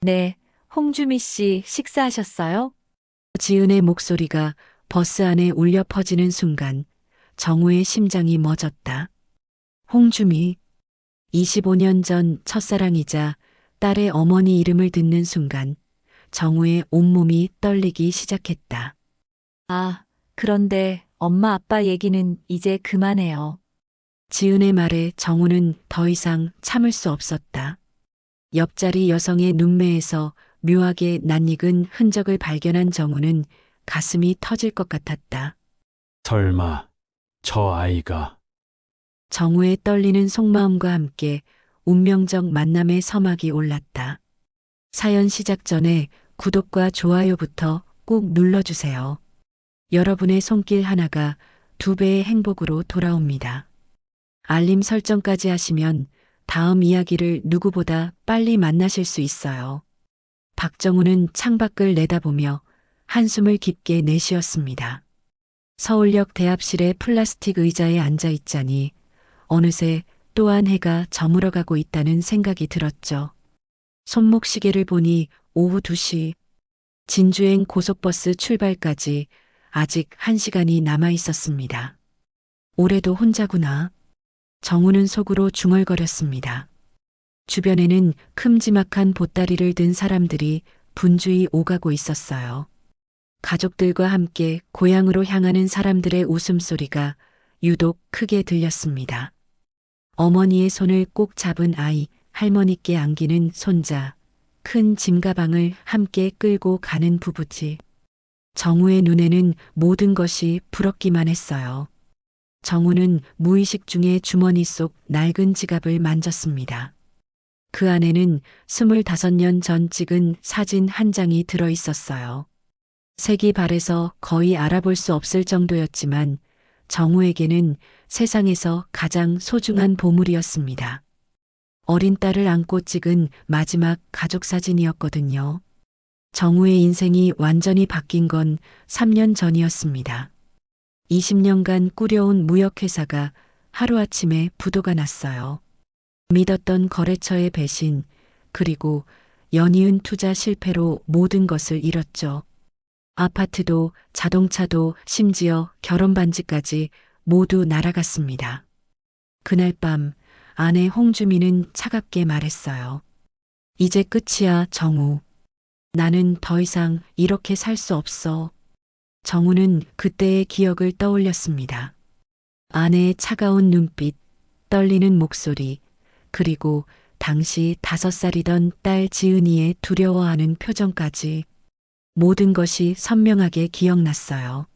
네, 홍주미 씨 식사하셨어요? 지은의 목소리가 버스 안에 울려 퍼지는 순간 정우의 심장이 멎었다. 홍주미, 25년 전 첫사랑이자 딸의 어머니 이름을 듣는 순간 정우의 온몸이 떨리기 시작했다. 아, 그런데 엄마 아빠 얘기는 이제 그만해요. 지은의 말에 정우는 더 이상 참을 수 없었다. 옆자리 여성의 눈매에서 묘하게 낯익은 흔적을 발견한 정우는 가슴이 터질 것 같았다. 설마 저 아이가 정우의 떨리는 속마음과 함께 운명적 만남의 서막이 올랐다. 사연 시작 전에 구독과 좋아요부터 꼭 눌러주세요. 여러분의 손길 하나가 2배의 행복으로 돌아옵니다. 알림 설정까지 하시면 다음 이야기를 누구보다 빨리 만나실 수 있어요. 박정우는 창밖을 내다보며 한숨을 깊게 내쉬었습니다. 서울역 대합실의 플라스틱 의자에 앉아 있자니 어느새 또 한 해가 저물어가고 있다는 생각이 들었죠. 손목 시계를 보니 오후 2시, 진주행 고속버스 출발까지 아직 1시간이 남아 있었습니다. 올해도 혼자구나. 정우는 속으로 중얼거렸습니다. 주변에는 큼지막한 보따리를 든 사람들이 분주히 오가고 있었어요. 가족들과 함께 고향으로 향하는 사람들의 웃음소리가 유독 크게 들렸습니다. 어머니의 손을 꼭 잡은 아이, 할머니께 안기는 손자, 큰 짐가방을 함께 끌고 가는 부부지. 정우의 눈에는 모든 것이 부럽기만 했어요. 정우는 무의식 중에 주머니 속 낡은 지갑을 만졌습니다. 그 안에는 25년 전 찍은 사진 한 장이 들어 있었어요. 색이 바래서 거의 알아볼 수 없을 정도였지만 정우에게는 세상에서 가장 소중한 보물이었습니다. 어린 딸을 안고 찍은 마지막 가족 사진이었거든요. 정우의 인생이 완전히 바뀐 건 3년 전이었습니다. 20년간 꾸려온 무역회사가 하루아침에 부도가 났어요. 믿었던 거래처의 배신, 그리고 연이은 투자 실패로 모든 것을 잃었죠. 아파트도 자동차도 심지어 결혼 반지까지 모두 날아갔습니다. 그날 밤 아내 홍주미는 차갑게 말했어요. 이제 끝이야, 정우. 나는 더 이상 이렇게 살 수 없어. 정우는 그때의 기억을 떠올렸습니다. 아내의 차가운 눈빛, 떨리는 목소리, 그리고 당시 5살이던 딸 지은이의 두려워하는 표정까지 모든 것이 선명하게 기억났어요.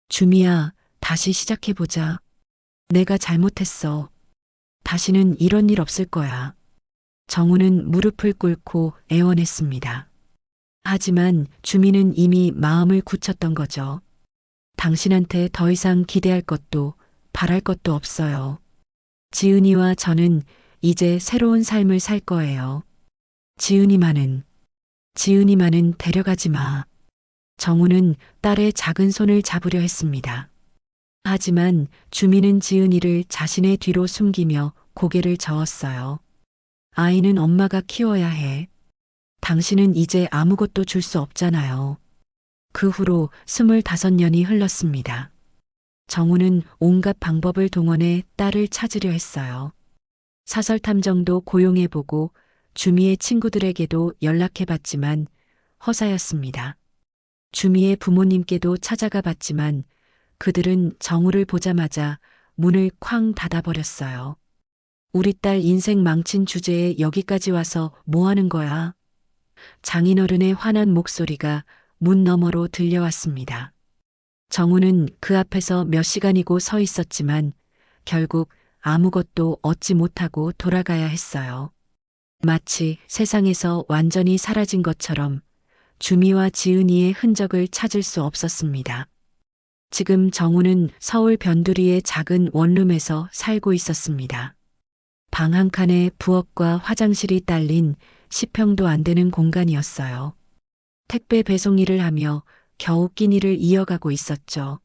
주미야, 다시 시작해보자. 내가 잘못했어. 다시는 이런 일 없을 거야. 정우는 무릎을 꿇고 애원했습니다. 하지만 주미는 이미 마음을 굳혔던 거죠. 당신한테 더 이상 기대할 것도 바랄 것도 없어요. 지은이와 저는 이제 새로운 삶을 살 거예요. 지은이만은 데려가지 마. 정우는 딸의 작은 손을 잡으려 했습니다. 하지만 주미는 지은이를 자신의 뒤로 숨기며 고개를 저었어요. 아이는 엄마가 키워야 해. 당신은 이제 아무것도 줄 수 없잖아요. 그 후로 25년이 흘렀습니다. 정우는 온갖 방법을 동원해 딸을 찾으려 했어요. 사설 탐정도 고용해보고 주미의 친구들에게도 연락해봤지만 허사였습니다. 주미의 부모님께도 찾아가 봤지만 그들은 정우를 보자마자 문을 쾅 닫아버렸어요. 우리 딸 인생 망친 주제에 여기까지 와서 뭐 하는 거야? 장인어른의 화난 목소리가 문 너머로 들려왔습니다. 정우는 그 앞에서 몇 시간이고 서 있었지만 결국 아무것도 얻지 못하고 돌아가야 했어요. 마치 세상에서 완전히 사라진 것처럼 주미와 지은이의 흔적을 찾을 수 없었습니다. 지금 정우는 서울 변두리의 작은 원룸에서 살고 있었습니다. 방 한 칸에 부엌과 화장실이 딸린 10평도 안 되는 공간이었어요. 택배 배송 일을 하며 겨우 끼니를 이어가고 있었죠.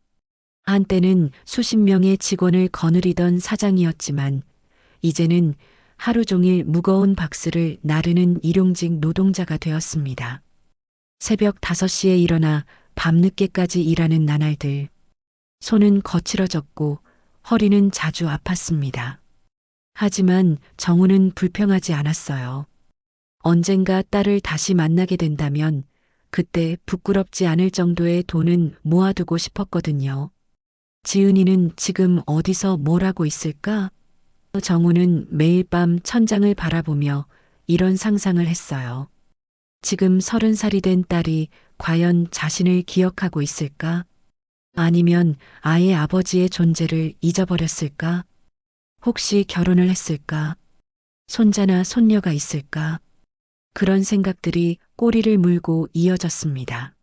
한때는 수십 명의 직원을 거느리던 사장이었지만 이제는 하루 종일 무거운 박스를 나르는 일용직 노동자가 되었습니다. 새벽 5시에 일어나 밤늦게까지 일하는 나날들. 손은 거칠어졌고 허리는 자주 아팠습니다. 하지만 정우는 불평하지 않았어요. 언젠가 딸을 다시 만나게 된다면 그때 부끄럽지 않을 정도의 돈은 모아두고 싶었거든요. 지은이는 지금 어디서 뭘 하고 있을까? 정우는 매일 밤 천장을 바라보며 이런 상상을 했어요. 지금 30살이 된 딸이 과연 자신을 기억하고 있을까? 아니면 아예 아버지의 존재를 잊어버렸을까? 혹시 결혼을 했을까? 손자나 손녀가 있을까? 그런 생각들이 꼬리를 물고 이어졌습니다.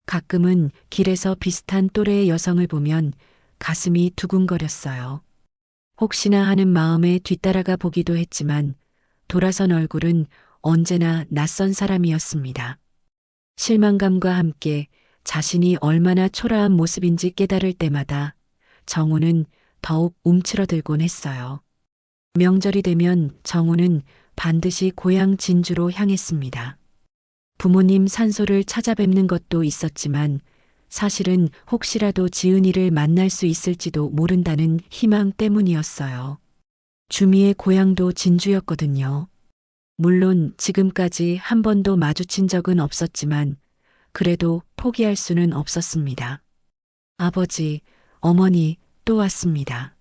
가끔은 길에서 비슷한 또래의 여성을 보면 가슴이 두근거렸어요. 혹시나 하는 마음에 뒤따라가 보기도 했지만 돌아선 얼굴은 언제나 낯선 사람이었습니다. 실망감과 함께 자신이 얼마나 초라한 모습인지 깨달을 때마다 정우는 더욱 움츠러들곤 했어요. 명절이 되면 정우는 반드시 고향 진주로 향했습니다. 부모님 산소를 찾아뵙는 것도 있었지만 사실은 혹시라도 지은이를 만날 수 있을지도 모른다는 희망 때문이었어요. 주미의 고향도 진주였거든요. 물론 지금까지 한 번도 마주친 적은 없었지만 그래도 포기할 수는 없었습니다. 아버지, 어머니 또 왔습니다.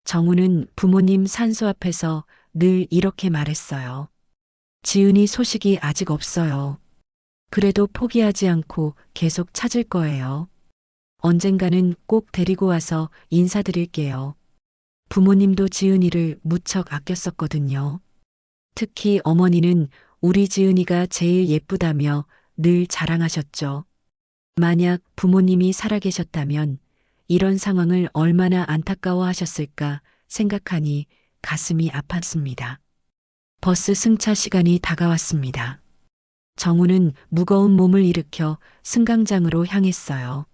정우는 부모님 산소 앞에서 늘 이렇게 말했어요. 지은이 소식이 아직 없어요. 그래도 포기하지 않고 계속 찾을 거예요. 언젠가는 꼭 데리고 와서 인사드릴게요. 부모님도 지은이를 무척 아꼈었거든요. 특히 어머니는 우리 지은이가 제일 예쁘다며 늘 자랑하셨죠. 만약 부모님이 살아계셨다면 이런 상황을 얼마나 안타까워하셨을까 생각하니 가슴이 아팠습니다. 버스 승차 시간이 다가왔습니다. 정우는 무거운 몸을 일으켜 승강장으로 향했어요.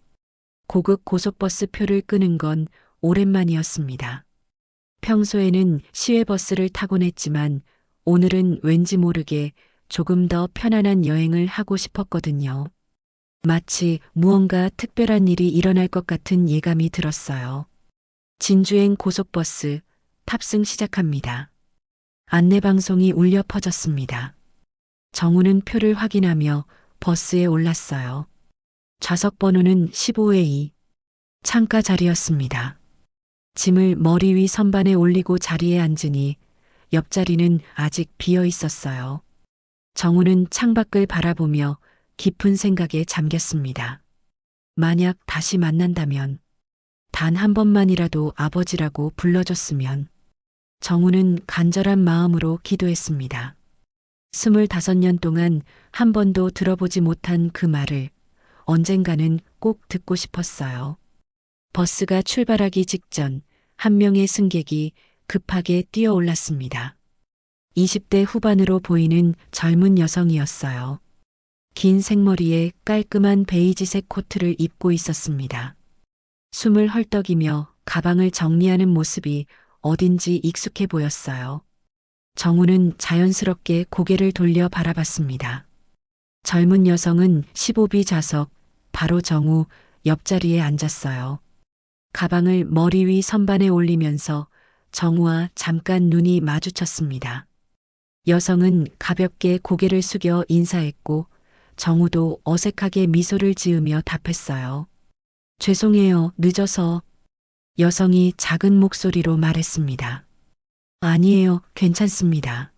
고급 고속버스 표를 끄는 건 오랜만이었습니다. 평소에는 시외버스를 타곤 했지만 오늘은 왠지 모르게 조금 더 편안한 여행을 하고 싶었거든요. 마치 무언가 특별한 일이 일어날 것 같은 예감이 들었어요. 진주행 고속버스 탑승 시작합니다. 안내방송이 울려 퍼졌습니다. 정우는 표를 확인하며 버스에 올랐어요. 좌석 번호는 15회 2. 창가 자리였습니다. 짐을 머리 위 선반에 올리고 자리에 앉으니 옆자리는 아직 비어 있었어요. 정우는 창밖을 바라보며 깊은 생각에 잠겼습니다. 만약 다시 만난다면, 단 한 번만이라도 아버지라고 불러줬으면. 정우는 간절한 마음으로 기도했습니다. 25년 동안 한 번도 들어보지 못한 그 말을 언젠가는 꼭 듣고 싶었어요. 버스가 출발하기 직전 한 명의 승객이 급하게 뛰어올랐습니다. 20대 후반으로 보이는 젊은 여성이었어요. 긴 생머리에 깔끔한 베이지색 코트를 입고 있었습니다. 숨을 헐떡이며 가방을 정리하는 모습이 어딘지 익숙해 보였어요. 정우는 자연스럽게 고개를 돌려 바라봤습니다. 젊은 여성은 15B 좌석, 바로 정우 옆자리에 앉았어요. 가방을 머리 위 선반에 올리면서 정우와 잠깐 눈이 마주쳤습니다. 여성은 가볍게 고개를 숙여 인사했고 정우도 어색하게 미소를 지으며 답했어요. 죄송해요, 늦어서. 여성이 작은 목소리로 말했습니다. 아니에요, 괜찮습니다.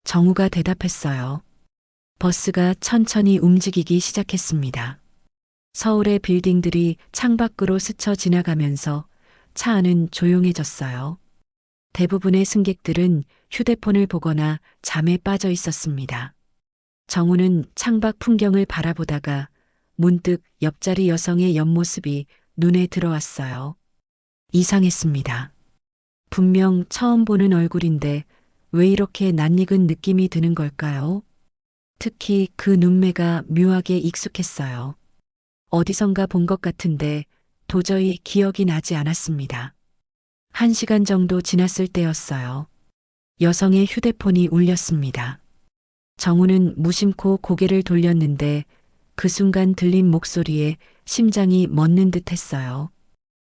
정우가 대답했어요. 버스가 천천히 움직이기 시작했습니다. 서울의 빌딩들이 창밖으로 스쳐 지나가면서 차 안은 조용해졌어요. 대부분의 승객들은 휴대폰을 보거나 잠에 빠져 있었습니다. 정우는 창밖 풍경을 바라보다가 문득 옆자리 여성의 옆모습이 눈에 들어왔어요. 이상했습니다. 분명 처음 보는 얼굴인데 왜 이렇게 낯익은 느낌이 드는 걸까요? 특히 그 눈매가 묘하게 익숙했어요. 어디선가 본 것 같은데 도저히 기억이 나지 않았습니다. 1시간 정도 지났을 때였어요. 여성의 휴대폰이 울렸습니다. 정우는 무심코 고개를 돌렸는데 그 순간 들린 목소리에 심장이 멎는 듯 했어요.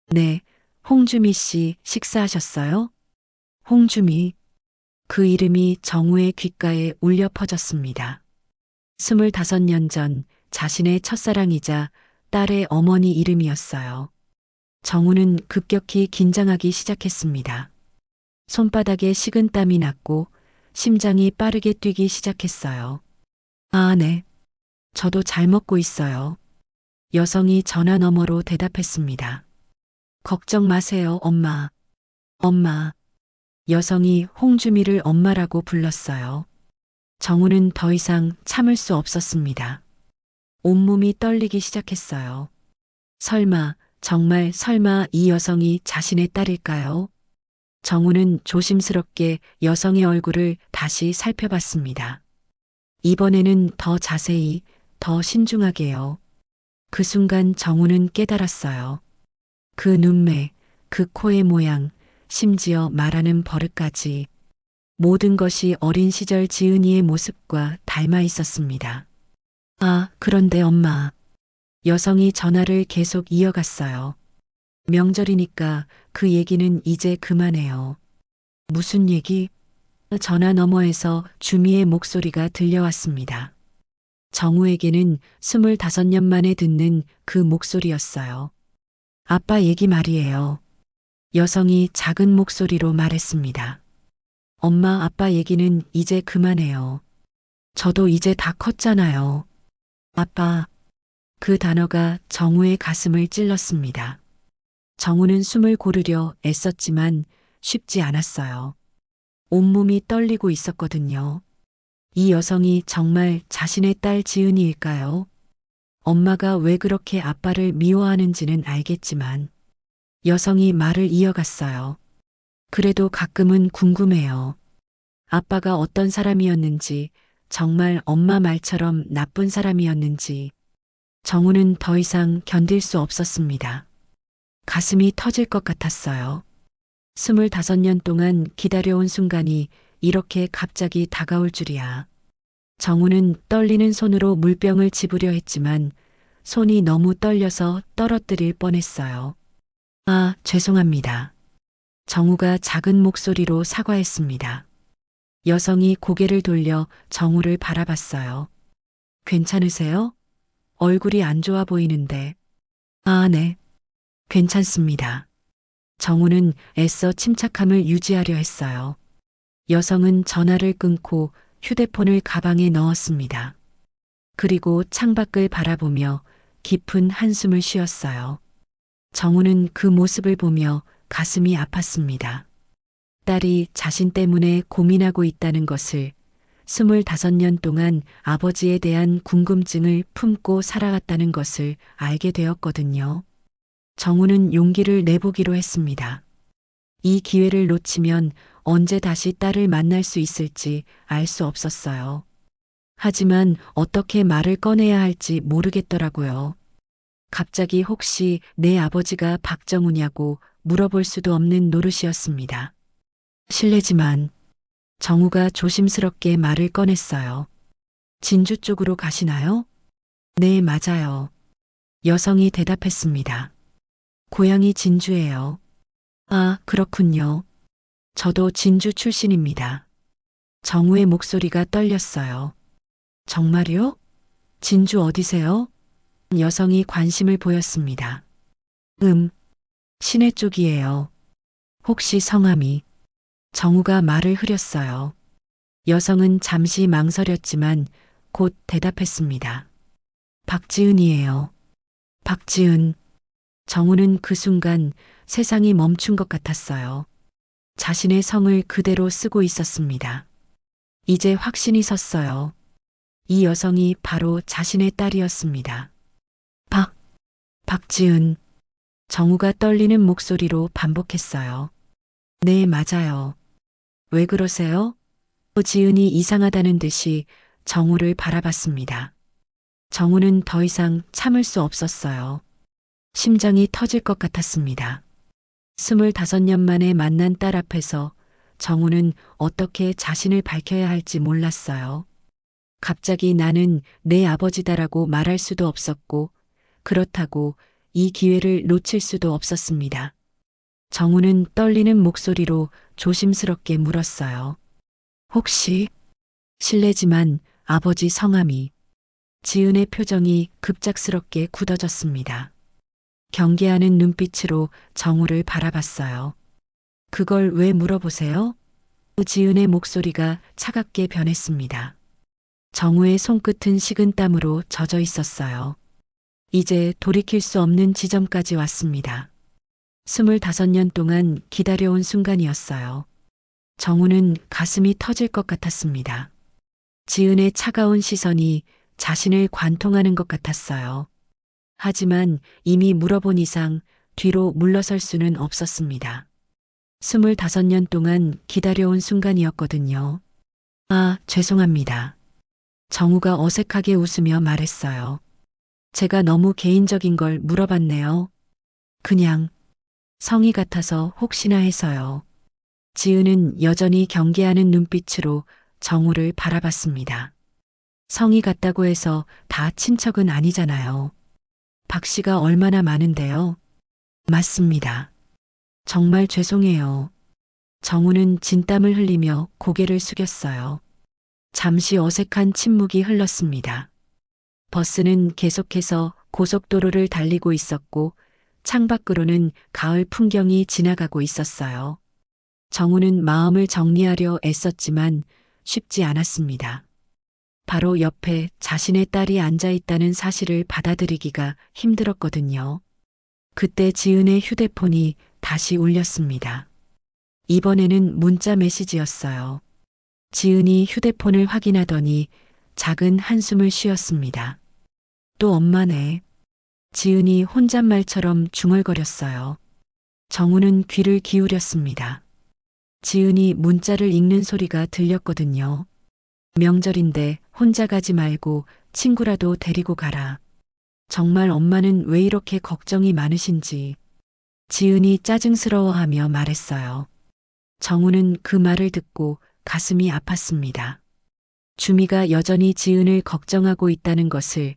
네, 홍주미 씨 식사하셨어요? 홍주미. 그 이름이 정우의 귓가에 울려 퍼졌습니다. 25년 전 자신의 첫사랑이자 딸의 어머니 이름이었어요. 정우는 급격히 긴장하기 시작했습니다. 손바닥에 식은땀이 났고 심장이 빠르게 뛰기 시작했어요. 아, 네. 저도 잘 먹고 있어요. 여성이 전화 너머로 대답했습니다. 걱정 마세요, 엄마. 엄마. 여성이 홍주미를 엄마라고 불렀어요. 정우는 더 이상 참을 수 없었습니다. 온몸이 떨리기 시작했어요. 설마, 정말 설마 이 여성이 자신의 딸일까요? 정우는 조심스럽게 여성의 얼굴을 다시 살펴봤습니다. 이번에는 더 자세히, 더 신중하게요. 그 순간 정우는 깨달았어요. 그 눈매, 그 코의 모양, 심지어 말하는 버릇까지 모든 것이 어린 시절 지은이의 모습과 닮아 있었습니다. 아, 그런데 엄마. 여성이 전화를 계속 이어갔어요. 명절이니까 그 얘기는 이제 그만해요. 무슨 얘기? 전화 너머에서 주미의 목소리가 들려왔습니다. 정우에게는 25년 만에 듣는 그 목소리였어요. 아빠 얘기 말이에요. 여성이 작은 목소리로 말했습니다. 엄마, 아빠 얘기는 이제 그만해요. 저도 이제 다 컸잖아요. 아빠. 그 단어가 정우의 가슴을 찔렀습니다. 정우는 숨을 고르려 애썼지만 쉽지 않았어요. 온몸이 떨리고 있었거든요. 이 여성이 정말 자신의 딸 지은이일까요? 엄마가 왜 그렇게 아빠를 미워하는지는 알겠지만 여성이 말을 이어갔어요. 그래도 가끔은 궁금해요. 아빠가 어떤 사람이었는지, 정말 엄마 말처럼 나쁜 사람이었는지. 정우는 더 이상 견딜 수 없었습니다. 가슴이 터질 것 같았어요. 25년 동안 기다려온 순간이 이렇게 갑자기 다가올 줄이야. 정우는 떨리는 손으로 물병을 집으려 했지만 손이 너무 떨려서 떨어뜨릴 뻔했어요. 아, 죄송합니다. 정우가 작은 목소리로 사과했습니다. 여성이 고개를 돌려 정우를 바라봤어요. 괜찮으세요? 얼굴이 안 좋아 보이는데. 아, 네. 괜찮습니다. 정우는 애써 침착함을 유지하려 했어요. 여성은 전화를 끊고 휴대폰을 가방에 넣었습니다. 그리고 창밖을 바라보며 깊은 한숨을 쉬었어요. 정우는 그 모습을 보며 가슴이 아팠습니다. 딸이 자신 때문에 고민하고 있다는 것을 25년 동안 아버지에 대한 궁금증을 품고 살아갔다는 것을 알게 되었거든요. 정우는 용기를 내보기로 했습니다. 이 기회를 놓치면 언제 다시 딸을 만날 수 있을지 알 수 없었어요. 하지만 어떻게 말을 꺼내야 할지 모르겠더라고요. 갑자기 혹시 내 아버지가 박정우냐고 물어볼 수도 없는 노릇이었습니다. 실례지만 정우가 조심스럽게 말을 꺼냈어요. 진주 쪽으로 가시나요? 네, 맞아요. 여성이 대답했습니다. 고향이 진주예요. 아, 그렇군요. 저도 진주 출신입니다. 정우의 목소리가 떨렸어요. 정말요? 진주 어디세요? 여성이 관심을 보였습니다. 시내 쪽이에요. 혹시 성함이? 정우가 말을 흐렸어요. 여성은 잠시 망설였지만 곧 대답했습니다. 박지은이에요. 박지은. 정우는 그 순간 세상이 멈춘 것 같았어요. 자신의 성을 그대로 쓰고 있었습니다. 이제 확신이 섰어요. 이 여성이 바로 자신의 딸이었습니다. 박지은. 정우가 떨리는 목소리로 반복했어요. 네, 맞아요. 왜 그러세요? 지은이 이상하다는 듯이 정우를 바라봤습니다. 정우는 더 이상 참을 수 없었어요. 심장이 터질 것 같았습니다. 25년 만에 만난 딸 앞에서 정우는 어떻게 자신을 밝혀야 할지 몰랐어요. 갑자기 나는 내 아버지다라고 말할 수도 없었고, 그렇다고 이 기회를 놓칠 수도 없었습니다. 정우는 떨리는 목소리로 조심스럽게 물었어요. 혹시 실례지만 아버지 성함이. 지은의 표정이 급작스럽게 굳어졌습니다. 경계하는 눈빛으로 정우를 바라봤어요. 그걸 왜 물어보세요? 지은의 목소리가 차갑게 변했습니다. 정우의 손끝은 식은땀으로 젖어 있었어요. 이제 돌이킬 수 없는 지점까지 왔습니다. 25년 동안 기다려온 순간이었어요. 정우는 가슴이 터질 것 같았습니다. 지은의 차가운 시선이 자신을 관통하는 것 같았어요. 하지만 이미 물어본 이상 뒤로 물러설 수는 없었습니다. 25년 동안 기다려온 순간이었거든요. 아, 죄송합니다. 정우가 어색하게 웃으며 말했어요. 제가 너무 개인적인 걸 물어봤네요. 그냥 성의 같아서 혹시나 해서요. 지은은 여전히 경계하는 눈빛으로 정우를 바라봤습니다. 성의 같다고 해서 다 친척은 아니잖아요. 박 씨가 얼마나 많은데요? 맞습니다. 정말 죄송해요. 정우는 진땀을 흘리며 고개를 숙였어요. 잠시 어색한 침묵이 흘렀습니다. 버스는 계속해서 고속도로를 달리고 있었고 창밖으로는 가을 풍경이 지나가고 있었어요. 정우는 마음을 정리하려 애썼지만 쉽지 않았습니다. 바로 옆에 자신의 딸이 앉아 있다는 사실을 받아들이기가 힘들었거든요. 그때 지은의 휴대폰이 다시 울렸습니다. 이번에는 문자 메시지였어요. 지은이 휴대폰을 확인하더니 작은 한숨을 쉬었습니다. 또 엄마네. 지은이 혼잣말처럼 중얼거렸어요. 정우는 귀를 기울였습니다. 지은이 문자를 읽는 소리가 들렸거든요. 명절인데 혼자 가지 말고 친구라도 데리고 가라. 정말 엄마는 왜 이렇게 걱정이 많으신지. 지은이 짜증스러워하며 말했어요. 정우는 그 말을 듣고 가슴이 아팠습니다. 주미가 여전히 지은을 걱정하고 있다는 것을,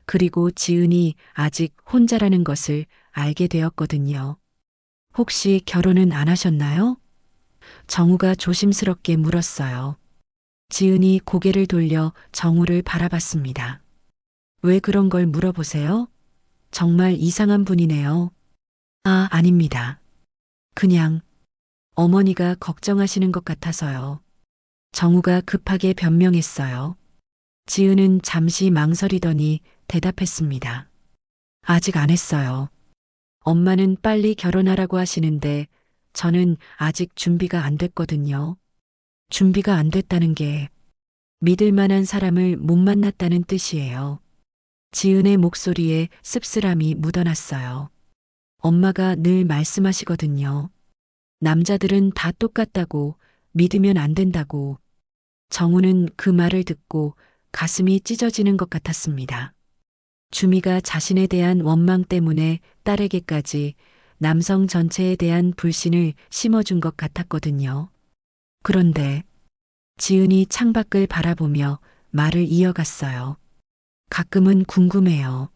그리고 지은이 아직 혼자라는 것을 알게 되었거든요. 혹시 결혼은 안 하셨나요? 정우가 조심스럽게 물었어요. 지은이 고개를 돌려 정우를 바라봤습니다. 왜 그런 걸 물어보세요? 정말 이상한 분이네요. 아, 아닙니다. 그냥 어머니가 걱정하시는 것 같아서요. 정우가 급하게 변명했어요. 지은은 잠시 망설이더니 대답했습니다. 아직 안 했어요. 엄마는 빨리 결혼하라고 하시는데 저는 아직 준비가 안 됐거든요. 준비가 안 됐다는 게 믿을 만한 사람을 못 만났다는 뜻이에요. 지은의 목소리에 씁쓸함이 묻어났어요. 엄마가 늘 말씀하시거든요. 남자들은 다 똑같다고, 믿으면 안 된다고. 정우는 그 말을 듣고 가슴이 찢어지는 것 같았습니다. 주미가 자신에 대한 원망 때문에 딸에게까지 남성 전체에 대한 불신을 심어준 것 같았거든요. 그런데 지은이 창밖을 바라보며 말을 이어갔어요. 가끔은 궁금해요.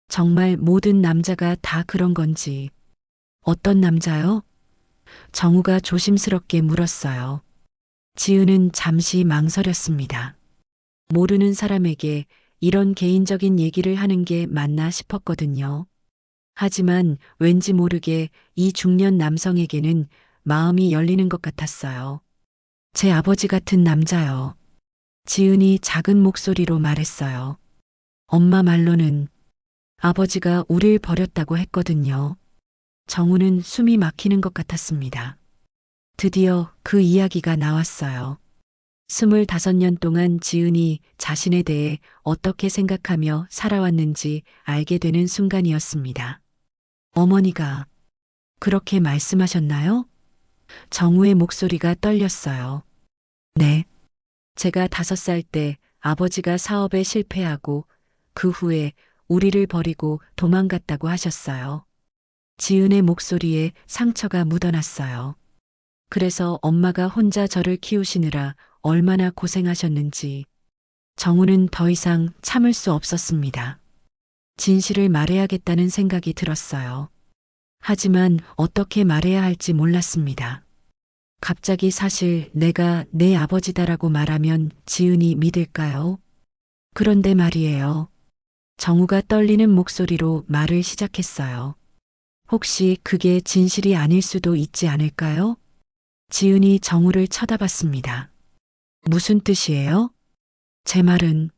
정말 모든 남자가 다 그런 건지. 어떤 남자요? 정우가 조심스럽게 물었어요. 지은은 잠시 망설였습니다. 모르는 사람에게 이런 개인적인 얘기를 하는 게 맞나 싶었거든요. 하지만 왠지 모르게 이 중년 남성에게는 마음이 열리는 것 같았어요. 제 아버지 같은 남자요. 지은이 작은 목소리로 말했어요. 엄마 말로는 아버지가 우릴 버렸다고 했거든요. 정우는 숨이 막히는 것 같았습니다. 드디어 그 이야기가 나왔어요. 25년 동안 지은이 자신에 대해 어떻게 생각하며 살아왔는지 알게 되는 순간이었습니다. 어머니가 그렇게 말씀하셨나요? 정우의 목소리가 떨렸어요. 네. 제가 5살 때 아버지가 사업에 실패하고 그 후에 우리를 버리고 도망갔다고 하셨어요. 지은의 목소리에 상처가 묻어났어요. 그래서 엄마가 혼자 저를 키우시느라 얼마나 고생하셨는지 정우는 더 이상 참을 수 없었습니다. 진실을 말해야겠다는 생각이 들었어요. 하지만 어떻게 말해야 할지 몰랐습니다. 갑자기 사실 내가 내 아버지다라고 말하면 지은이 믿을까요? 그런데 말이에요. 정우가 떨리는 목소리로 말을 시작했어요. 혹시 그게 진실이 아닐 수도 있지 않을까요? 지은이 정우를 쳐다봤습니다. 무슨 뜻이에요? 제 말은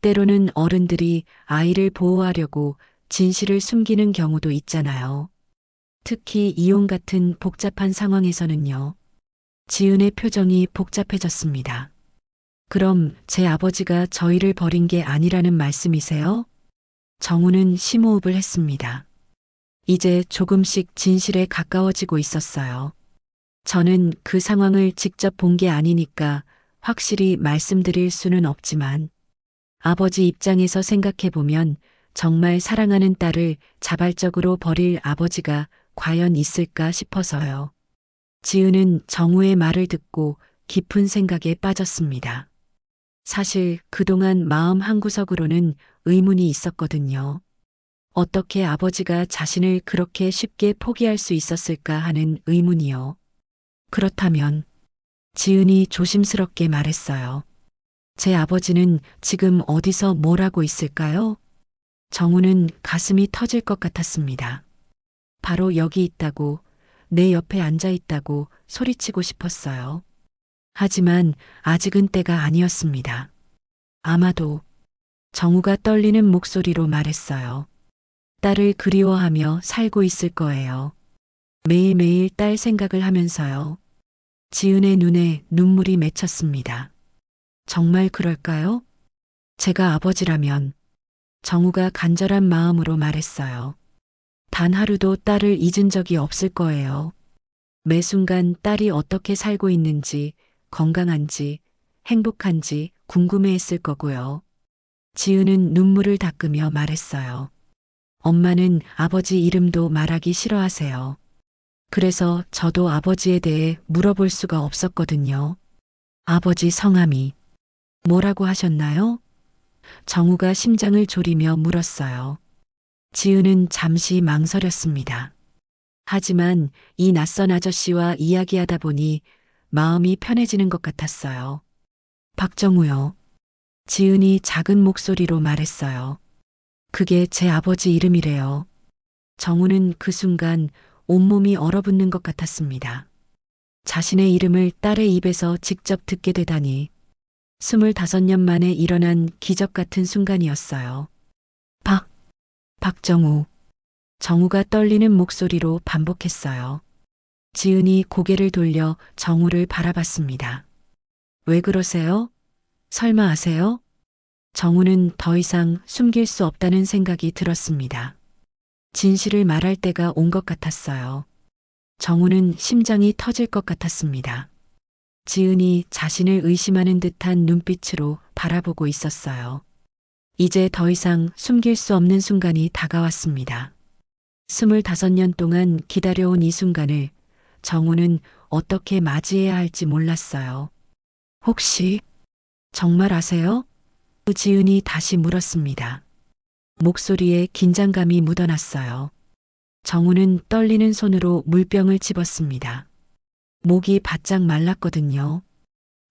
때로는 어른들이 아이를 보호하려고 진실을 숨기는 경우도 있잖아요. 특히 이혼 같은 복잡한 상황에서는요. 지은의 표정이 복잡해졌습니다. 그럼 제 아버지가 저희를 버린 게 아니라는 말씀이세요? 정우는 심호흡을 했습니다. 이제 조금씩 진실에 가까워지고 있었어요. 저는 그 상황을 직접 본 게 아니니까 확실히 말씀드릴 수는 없지만 아버지 입장에서 생각해보면 정말 사랑하는 딸을 자발적으로 버릴 아버지가 과연 있을까 싶어서요. 지은은 정우의 말을 듣고 깊은 생각에 빠졌습니다. 사실 그동안 마음 한구석으로는 의문이 있었거든요. 어떻게 아버지가 자신을 그렇게 쉽게 포기할 수 있었을까 하는 의문이요. 그렇다면 지은이 조심스럽게 말했어요. 제 아버지는 지금 어디서 뭘 하고 있을까요? 정우는 가슴이 터질 것 같았습니다. 바로 여기 있다고, 내 옆에 앉아 있다고 소리치고 싶었어요. 하지만 아직은 때가 아니었습니다. 아마도 정우가 떨리는 목소리로 말했어요. 딸을 그리워하며 살고 있을 거예요. 매일매일 딸 생각을 하면서요. 지은의 눈에 눈물이 맺혔습니다. 정말 그럴까요? 제가 아버지라면 정우가 간절한 마음으로 말했어요. 단 하루도 딸을 잊은 적이 없을 거예요. 매 순간 딸이 어떻게 살고 있는지, 건강한지, 행복한지 궁금해했을 거고요. 지은은 눈물을 닦으며 말했어요. 엄마는 아버지 이름도 말하기 싫어하세요. 그래서 저도 아버지에 대해 물어볼 수가 없었거든요. 아버지 성함이 뭐라고 하셨나요? 정우가 심장을 졸이며 물었어요. 지은은 잠시 망설였습니다. 하지만 이 낯선 아저씨와 이야기하다 보니 마음이 편해지는 것 같았어요. 박정우요. 지은이 작은 목소리로 말했어요. 그게 제 아버지 이름이래요. 정우는 그 순간 온몸이 얼어붙는 것 같았습니다. 자신의 이름을 딸의 입에서 직접 듣게 되다니 25년 만에 일어난 기적 같은 순간이었어요. 박정우. 정우가 떨리는 목소리로 반복했어요. 지은이 고개를 돌려 정우를 바라봤습니다. 왜 그러세요? 설마 아세요? 정우는 더 이상 숨길 수 없다는 생각이 들었습니다. 진실을 말할 때가 온 것 같았어요. 정우는 심장이 터질 것 같았습니다. 지은이 자신을 의심하는 듯한 눈빛으로 바라보고 있었어요. 이제 더 이상 숨길 수 없는 순간이 다가왔습니다. 25년 동안 기다려온 이 순간을 정우는 어떻게 맞이해야 할지 몰랐어요. 혹시 정말 아세요? 지은이 다시 물었습니다. 목소리에 긴장감이 묻어났어요. 정우는 떨리는 손으로 물병을 집었습니다. 목이 바짝 말랐거든요.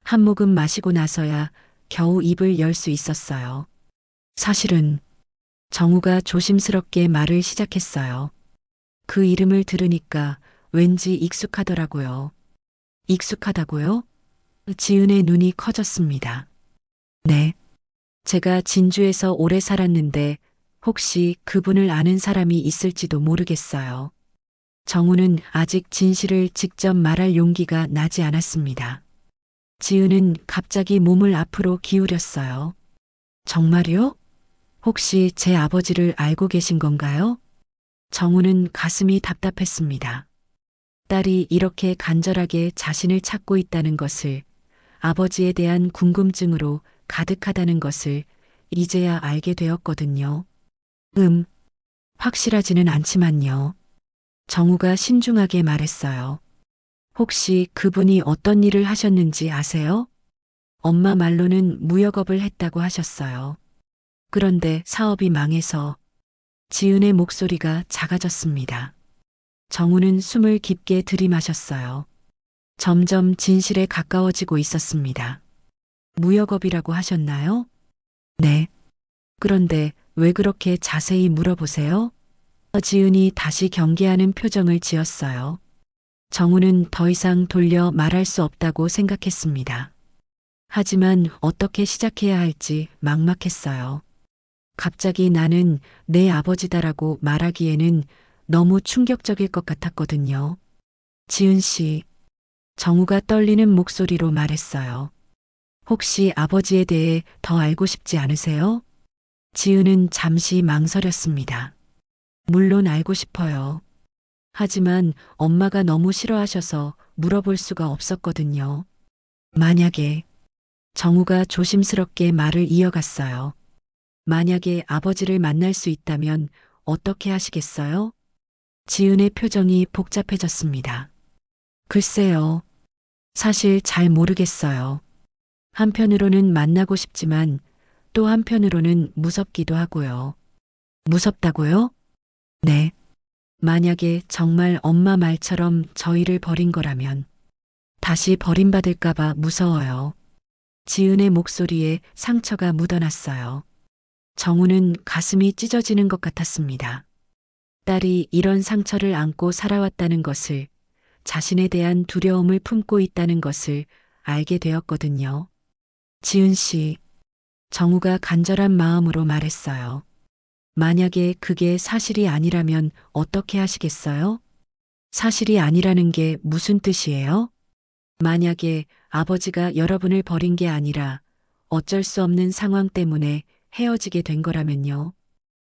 한 모금 마시고 나서야 겨우 입을 열 수 있었어요. 사실은 정우가 조심스럽게 말을 시작했어요. 그 이름을 들으니까 왠지 익숙하더라고요. 익숙하다고요? 지은의 눈이 커졌습니다. 네. 제가 진주에서 오래 살았는데 혹시 그분을 아는 사람이 있을지도 모르겠어요. 정우는 아직 진실을 직접 말할 용기가 나지 않았습니다. 지은은 갑자기 몸을 앞으로 기울였어요. 정말요? 혹시 제 아버지를 알고 계신 건가요? 정우는 가슴이 답답했습니다. 딸이 이렇게 간절하게 자신을 찾고 있다는 것을, 아버지에 대한 궁금증으로 가득하다는 것을 이제야 알게 되었거든요. 확실하지는 않지만요. 정우가 신중하게 말했어요. 혹시 그분이 어떤 일을 하셨는지 아세요? 엄마 말로는 무역업을 했다고 하셨어요. 그런데 사업이 망해서 지은의 목소리가 작아졌습니다. 정우는 숨을 깊게 들이마셨어요. 점점 진실에 가까워지고 있었습니다. 무역업이라고 하셨나요? 네. 그런데 왜 그렇게 자세히 물어보세요? 지은이 다시 경계하는 표정을 지었어요. 정우는 더 이상 돌려 말할 수 없다고 생각했습니다. 하지만 어떻게 시작해야 할지 막막했어요. 갑자기 나는 내 아버지다라고 말하기에는 너무 충격적일 것 같았거든요. 지은 씨, 정우가 떨리는 목소리로 말했어요. 혹시 아버지에 대해 더 알고 싶지 않으세요? 지은은 잠시 망설였습니다. 물론 알고 싶어요. 하지만 엄마가 너무 싫어하셔서 물어볼 수가 없었거든요. 만약에 정우가 조심스럽게 말을 이어갔어요. 만약에 아버지를 만날 수 있다면 어떻게 하시겠어요? 지은의 표정이 복잡해졌습니다. 글쎄요. 사실 잘 모르겠어요. 한편으로는 만나고 싶지만 또 한편으로는 무섭기도 하고요. 무섭다고요? 네. 만약에 정말 엄마 말처럼 저희를 버린 거라면 다시 버림받을까봐 무서워요. 지은의 목소리에 상처가 묻어났어요. 정우는 가슴이 찢어지는 것 같았습니다. 딸이 이런 상처를 안고 살아왔다는 것을, 자신에 대한 두려움을 품고 있다는 것을 알게 되었거든요. 지은 씨, 정우가 간절한 마음으로 말했어요. 만약에 그게 사실이 아니라면 어떻게 하시겠어요? 사실이 아니라는 게 무슨 뜻이에요? 만약에 아버지가 여러분을 버린 게 아니라 어쩔 수 없는 상황 때문에 헤어지게 된 거라면요.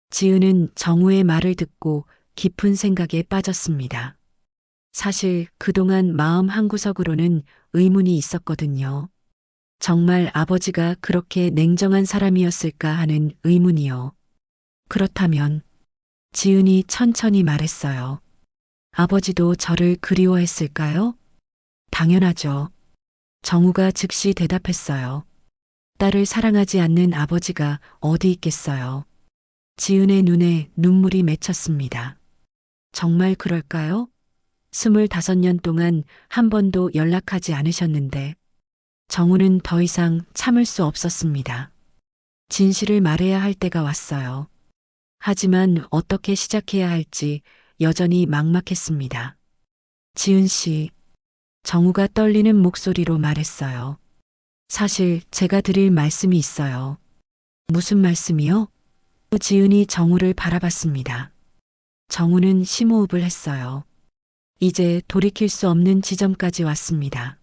지은은 정우의 말을 듣고 깊은 생각에 빠졌습니다. 사실 그동안 마음 한구석으로는 의문이 있었거든요. 정말 아버지가 그렇게 냉정한 사람이었을까 하는 의문이요. 그렇다면 지은이 천천히 말했어요. 아버지도 저를 그리워했을까요? 당연하죠. 정우가 즉시 대답했어요. 딸을 사랑하지 않는 아버지가 어디 있겠어요. 지은의 눈에 눈물이 맺혔습니다. 정말 그럴까요? 25년 동안 한 번도 연락하지 않으셨는데 정우는 더 이상 참을 수 없었습니다. 진실을 말해야 할 때가 왔어요. 하지만 어떻게 시작해야 할지 여전히 막막했습니다. 지은 씨, 정우가 떨리는 목소리로 말했어요. 사실 제가 드릴 말씀이 있어요. 무슨 말씀이요? 지은이 정우를 바라봤습니다. 정우는 심호흡을 했어요. 이제 돌이킬 수 없는 지점까지 왔습니다.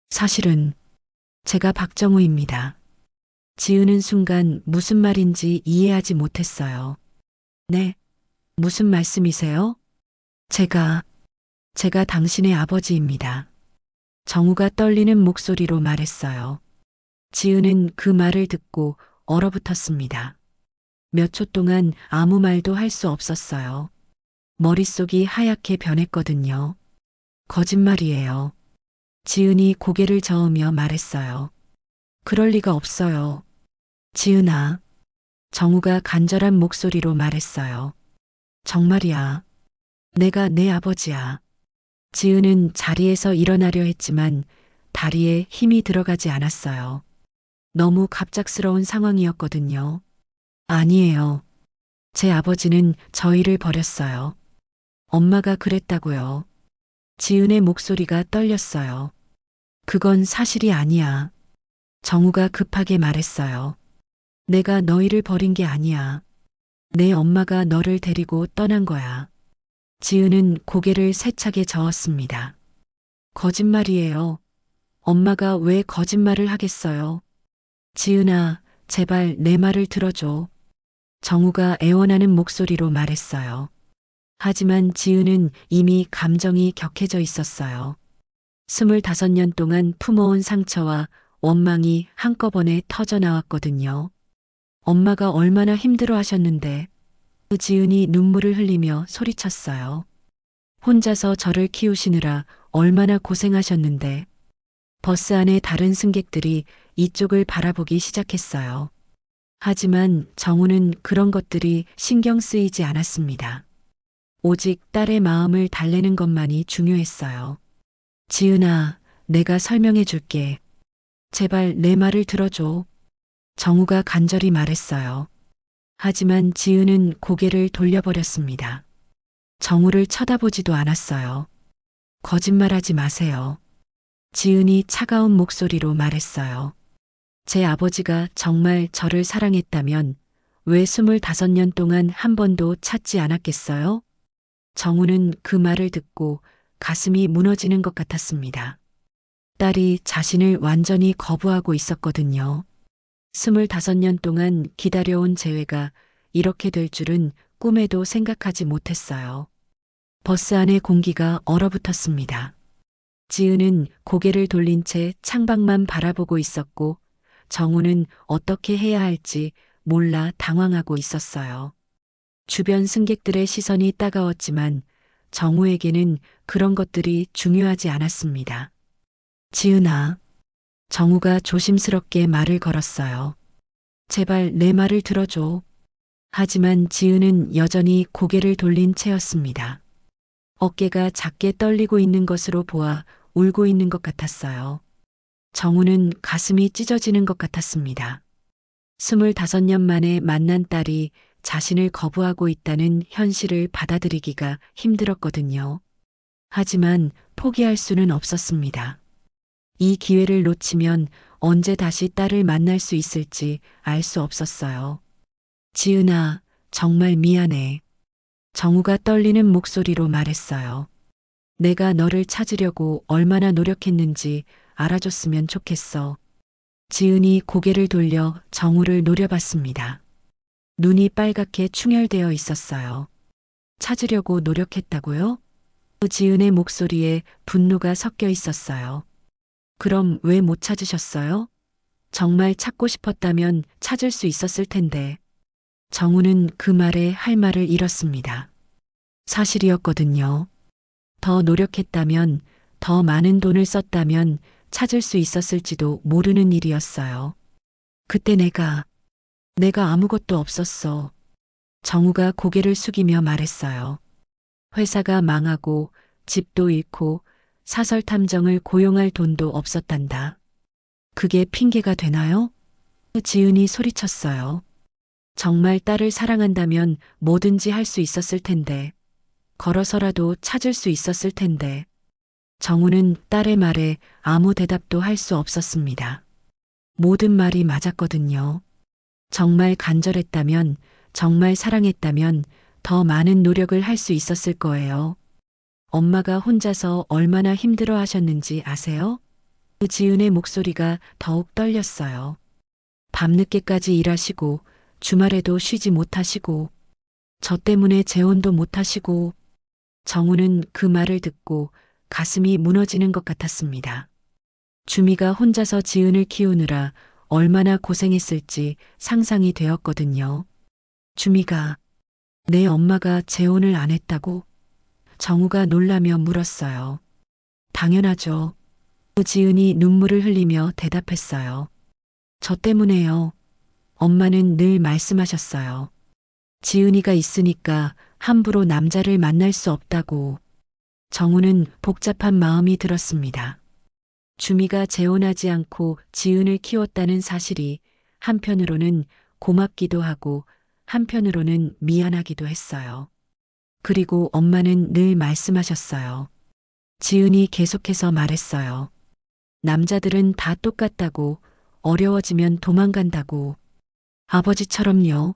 사실은 제가 박정우입니다. 지은은 순간 무슨 말인지 이해하지 못했어요. 네, 무슨 말씀이세요? 제가 당신의 아버지입니다. 정우가 떨리는 목소리로 말했어요. 지은은 그 말을 듣고 얼어붙었습니다. 몇 초 동안 아무 말도 할 수 없었어요. 머릿속이 하얗게 변했거든요. 거짓말이에요. 지은이 고개를 저으며 말했어요. 그럴 리가 없어요. 지은아. 정우가 간절한 목소리로 말했어요. 정말이야. 내가 내 아버지야. 지은은 자리에서 일어나려 했지만 다리에 힘이 들어가지 않았어요. 너무 갑작스러운 상황이었거든요. 아니에요. 제 아버지는 저희를 버렸어요. 엄마가 그랬다고요. 지은의 목소리가 떨렸어요. 그건 사실이 아니야. 정우가 급하게 말했어요. 내가 너희를 버린 게 아니야. 내 엄마가 너를 데리고 떠난 거야. 지은은 고개를 세차게 저었습니다. 거짓말이에요. 엄마가 왜 거짓말을 하겠어요? 지은아, 제발 내 말을 들어줘. 정우가 애원하는 목소리로 말했어요. 하지만 지은은 이미 감정이 격해져 있었어요. 25년 동안 품어온 상처와 원망이 한꺼번에 터져 나왔거든요. 엄마가 얼마나 힘들어 하셨는데 지은이 눈물을 흘리며 소리쳤어요. 혼자서 저를 키우시느라 얼마나 고생하셨는데. 버스 안에 다른 승객들이 이쪽을 바라보기 시작했어요. 하지만 정우는 그런 것들이 신경 쓰이지 않았습니다. 오직 딸의 마음을 달래는 것만이 중요했어요. 지은아, 내가 설명해 줄게. 제발 내 말을 들어줘. 정우가 간절히 말했어요. 하지만 지은은 고개를 돌려버렸습니다. 정우를 쳐다보지도 않았어요. 거짓말하지 마세요. 지은이 차가운 목소리로 말했어요. 제 아버지가 정말 저를 사랑했다면 왜 25년 동안 한 번도 찾지 않았겠어요? 정우는 그 말을 듣고 가슴이 무너지는 것 같았습니다. 딸이 자신을 완전히 거부하고 있었거든요. 25년 동안 기다려온 재회가 이렇게 될 줄은 꿈에도 생각하지 못했어요. 버스 안의 공기가 얼어붙었습니다. 지은은 고개를 돌린 채 창밖만 바라보고 있었고 정우는 어떻게 해야 할지 몰라 당황하고 있었어요. 주변 승객들의 시선이 따가웠지만 정우에게는 그런 것들이 중요하지 않았습니다. 지은아, 정우가 조심스럽게 말을 걸었어요. 제발 내 말을 들어줘. 하지만 지은은 여전히 고개를 돌린 채였습니다. 어깨가 작게 떨리고 있는 것으로 보아 울고 있는 것 같았어요. 정우는 가슴이 찢어지는 것 같았습니다. 25년 만에 만난 딸이 자신을 거부하고 있다는 현실을 받아들이기가 힘들었거든요. 하지만 포기할 수는 없었습니다. 이 기회를 놓치면 언제 다시 딸을 만날 수 있을지 알 수 없었어요. 지은아, 정말 미안해. 정우가 떨리는 목소리로 말했어요. 내가 너를 찾으려고 얼마나 노력했는지 알아줬으면 좋겠어. 지은이 고개를 돌려 정우를 노려봤습니다. 눈이 빨갛게 충혈되어 있었어요. 찾으려고 노력했다고요? 지은의 목소리에 분노가 섞여 있었어요. 그럼 왜 못 찾으셨어요? 정말 찾고 싶었다면 찾을 수 있었을 텐데. 정우는 그 말에 할 말을 잃었습니다. 사실이었거든요. 더 노력했다면, 더 많은 돈을 썼다면 찾을 수 있었을지도 모르는 일이었어요. 그때 내가 아무것도 없었어. 정우가 고개를 숙이며 말했어요. 회사가 망하고 집도 잃고 사설 탐정을 고용할 돈도 없었단다. 그게 핑계가 되나요? 지은이 소리쳤어요. 정말 딸을 사랑한다면 뭐든지 할 수 있었을 텐데. 걸어서라도 찾을 수 있었을 텐데. 정우는 딸의 말에 아무 대답도 할 수 없었습니다. 모든 말이 맞았거든요. 정말 간절했다면, 정말 사랑했다면 더 많은 노력을 할 수 있었을 거예요. 엄마가 혼자서 얼마나 힘들어 하셨는지 아세요? 지은의 목소리가 더욱 떨렸어요. 밤늦게까지 일하시고, 주말에도 쉬지 못하시고, 저 때문에 재혼도 못하시고. 정우는 그 말을 듣고 가슴이 무너지는 것 같았습니다. 주미가 혼자서 지은을 키우느라 얼마나 고생했을지 상상이 되었거든요. 주미가, 내 엄마가 재혼을 안 했다고? 정우가 놀라며 물었어요. 당연하죠. 지은이 눈물을 흘리며 대답했어요. 저 때문에요. 엄마는 늘 말씀하셨어요. 지은이가 있으니까 함부로 남자를 만날 수 없다고. 정우는 복잡한 마음이 들었습니다. 주미가 재혼하지 않고 지은을 키웠다는 사실이 한편으로는 고맙기도 하고 한편으로는 미안하기도 했어요. 그리고 엄마는 늘 말씀하셨어요. 지은이 계속해서 말했어요. 남자들은 다 똑같다고, 어려워지면 도망간다고. 아버지처럼요.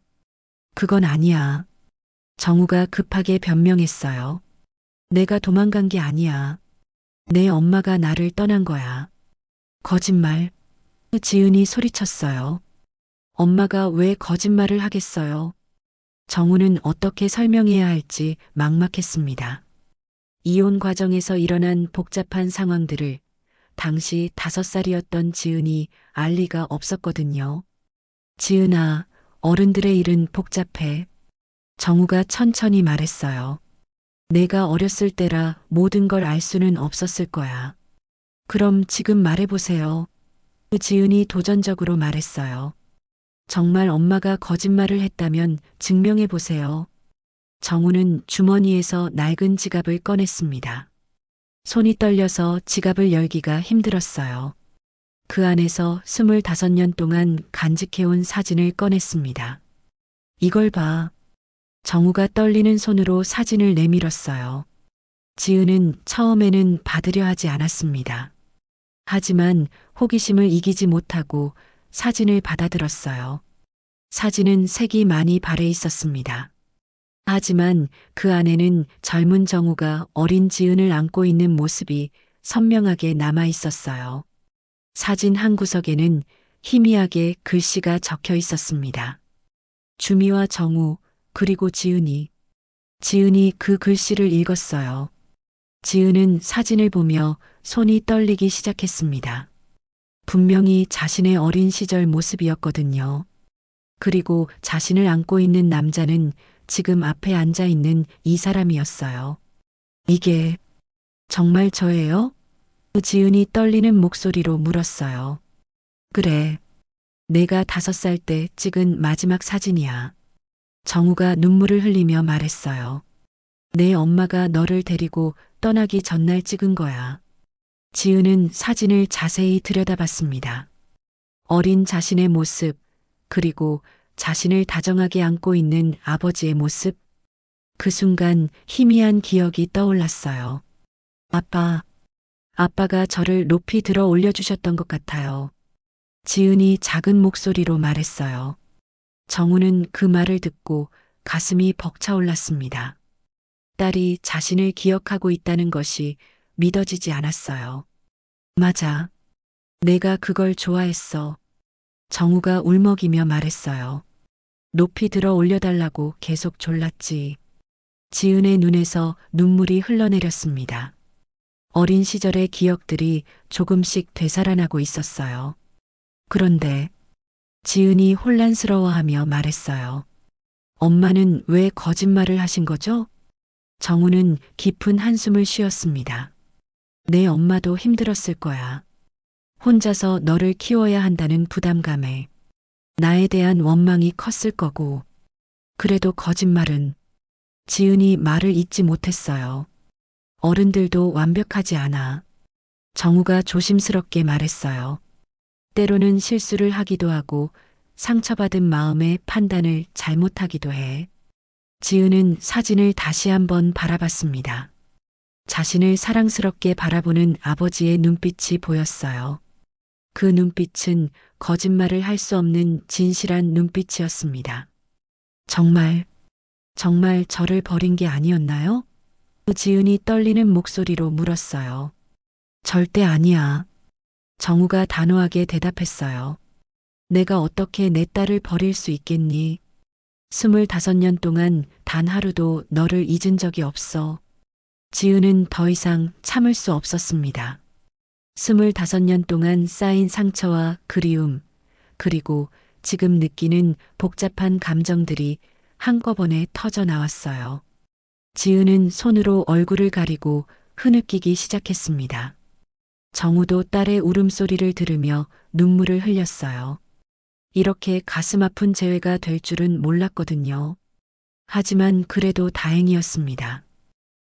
그건 아니야. 정우가 급하게 변명했어요. 내가 도망간 게 아니야. 내 엄마가 나를 떠난 거야. 거짓말. 지은이 소리쳤어요. 엄마가 왜 거짓말을 하겠어요? 정우는 어떻게 설명해야 할지 막막했습니다. 이혼 과정에서 일어난 복잡한 상황들을 당시 5살이었던 지은이 알 리가 없었거든요. 지은아, 어른들의 일은 복잡해. 정우가 천천히 말했어요. 내가 어렸을 때라 모든 걸 알 수는 없었을 거야. 그럼 지금 말해보세요. 지은이 도전적으로 말했어요. 정말 엄마가 거짓말을 했다면 증명해보세요. 정우는 주머니에서 낡은 지갑을 꺼냈습니다. 손이 떨려서 지갑을 열기가 힘들었어요. 그 안에서 25년 동안 간직해온 사진을 꺼냈습니다. 이걸 봐. 정우가 떨리는 손으로 사진을 내밀었어요. 지은은 처음에는 받으려 하지 않았습니다. 하지만 호기심을 이기지 못하고 사진을 받아들었어요. 사진은 색이 많이 발해 있었습니다. 하지만 그 안에는 젊은 정우가 어린 지은을 안고 있는 모습이 선명하게 남아 있었어요. 사진 한 구석에는 희미하게 글씨가 적혀 있었습니다. 주미와 정우, 그리고 지은이. 지은이 그 글씨를 읽었어요. 지은은 사진을 보며 손이 떨리기 시작했습니다. 분명히 자신의 어린 시절 모습이었거든요. 그리고 자신을 안고 있는 남자는 지금 앞에 앉아 있는 이 사람이었어요. 이게 정말 저예요? 지은이 떨리는 목소리로 물었어요. 그래. 내가 5살 때 찍은 마지막 사진이야. 정우가 눈물을 흘리며 말했어요. 내 엄마가 너를 데리고 떠나기 전날 찍은 거야. 지은은 사진을 자세히 들여다봤습니다. 어린 자신의 모습, 그리고 자신을 다정하게 안고 있는 아버지의 모습. 그 순간 희미한 기억이 떠올랐어요. 아빠가 저를 높이 들어 올려주셨던 것 같아요. 지은이 작은 목소리로 말했어요. 정우는 그 말을 듣고 가슴이 벅차올랐습니다. 딸이 자신을 기억하고 있다는 것이 믿어지지 않았어요. 맞아. 내가 그걸 좋아했어. 정우가 울먹이며 말했어요. 높이 들어 올려달라고 계속 졸랐지. 지은의 눈에서 눈물이 흘러내렸습니다. 어린 시절의 기억들이 조금씩 되살아나고 있었어요. 그런데 지은이 혼란스러워하며 말했어요. 엄마는 왜 거짓말을 하신 거죠? 정우는 깊은 한숨을 쉬었습니다. 내 엄마도 힘들었을 거야. 혼자서 너를 키워야 한다는 부담감에 나에 대한 원망이 컸을 거고. 그래도 거짓말은. 지은이 말을 잇지 못했어요. 어른들도 완벽하지 않아. 정우가 조심스럽게 말했어요. 때로는 실수를 하기도 하고 상처받은 마음의 판단을 잘못하기도 해. 지은은 사진을 다시 한번 바라봤습니다. 자신을 사랑스럽게 바라보는 아버지의 눈빛이 보였어요. 그 눈빛은 거짓말을 할 수 없는 진실한 눈빛이었습니다. 정말 저를 버린 게 아니었나요? 지은이 떨리는 목소리로 물었어요. 절대 아니야. 정우가 단호하게 대답했어요. 내가 어떻게 내 딸을 버릴 수 있겠니? 25년 동안 단 하루도 너를 잊은 적이 없어. 지은은 더 이상 참을 수 없었습니다. 25년 동안 쌓인 상처와 그리움, 그리고 지금 느끼는 복잡한 감정들이 한꺼번에 터져 나왔어요. 지은은 손으로 얼굴을 가리고 흐느끼기 시작했습니다. 정우도 딸의 울음소리를 들으며 눈물을 흘렸어요. 이렇게 가슴 아픈 재회가 될 줄은 몰랐거든요. 하지만 그래도 다행이었습니다.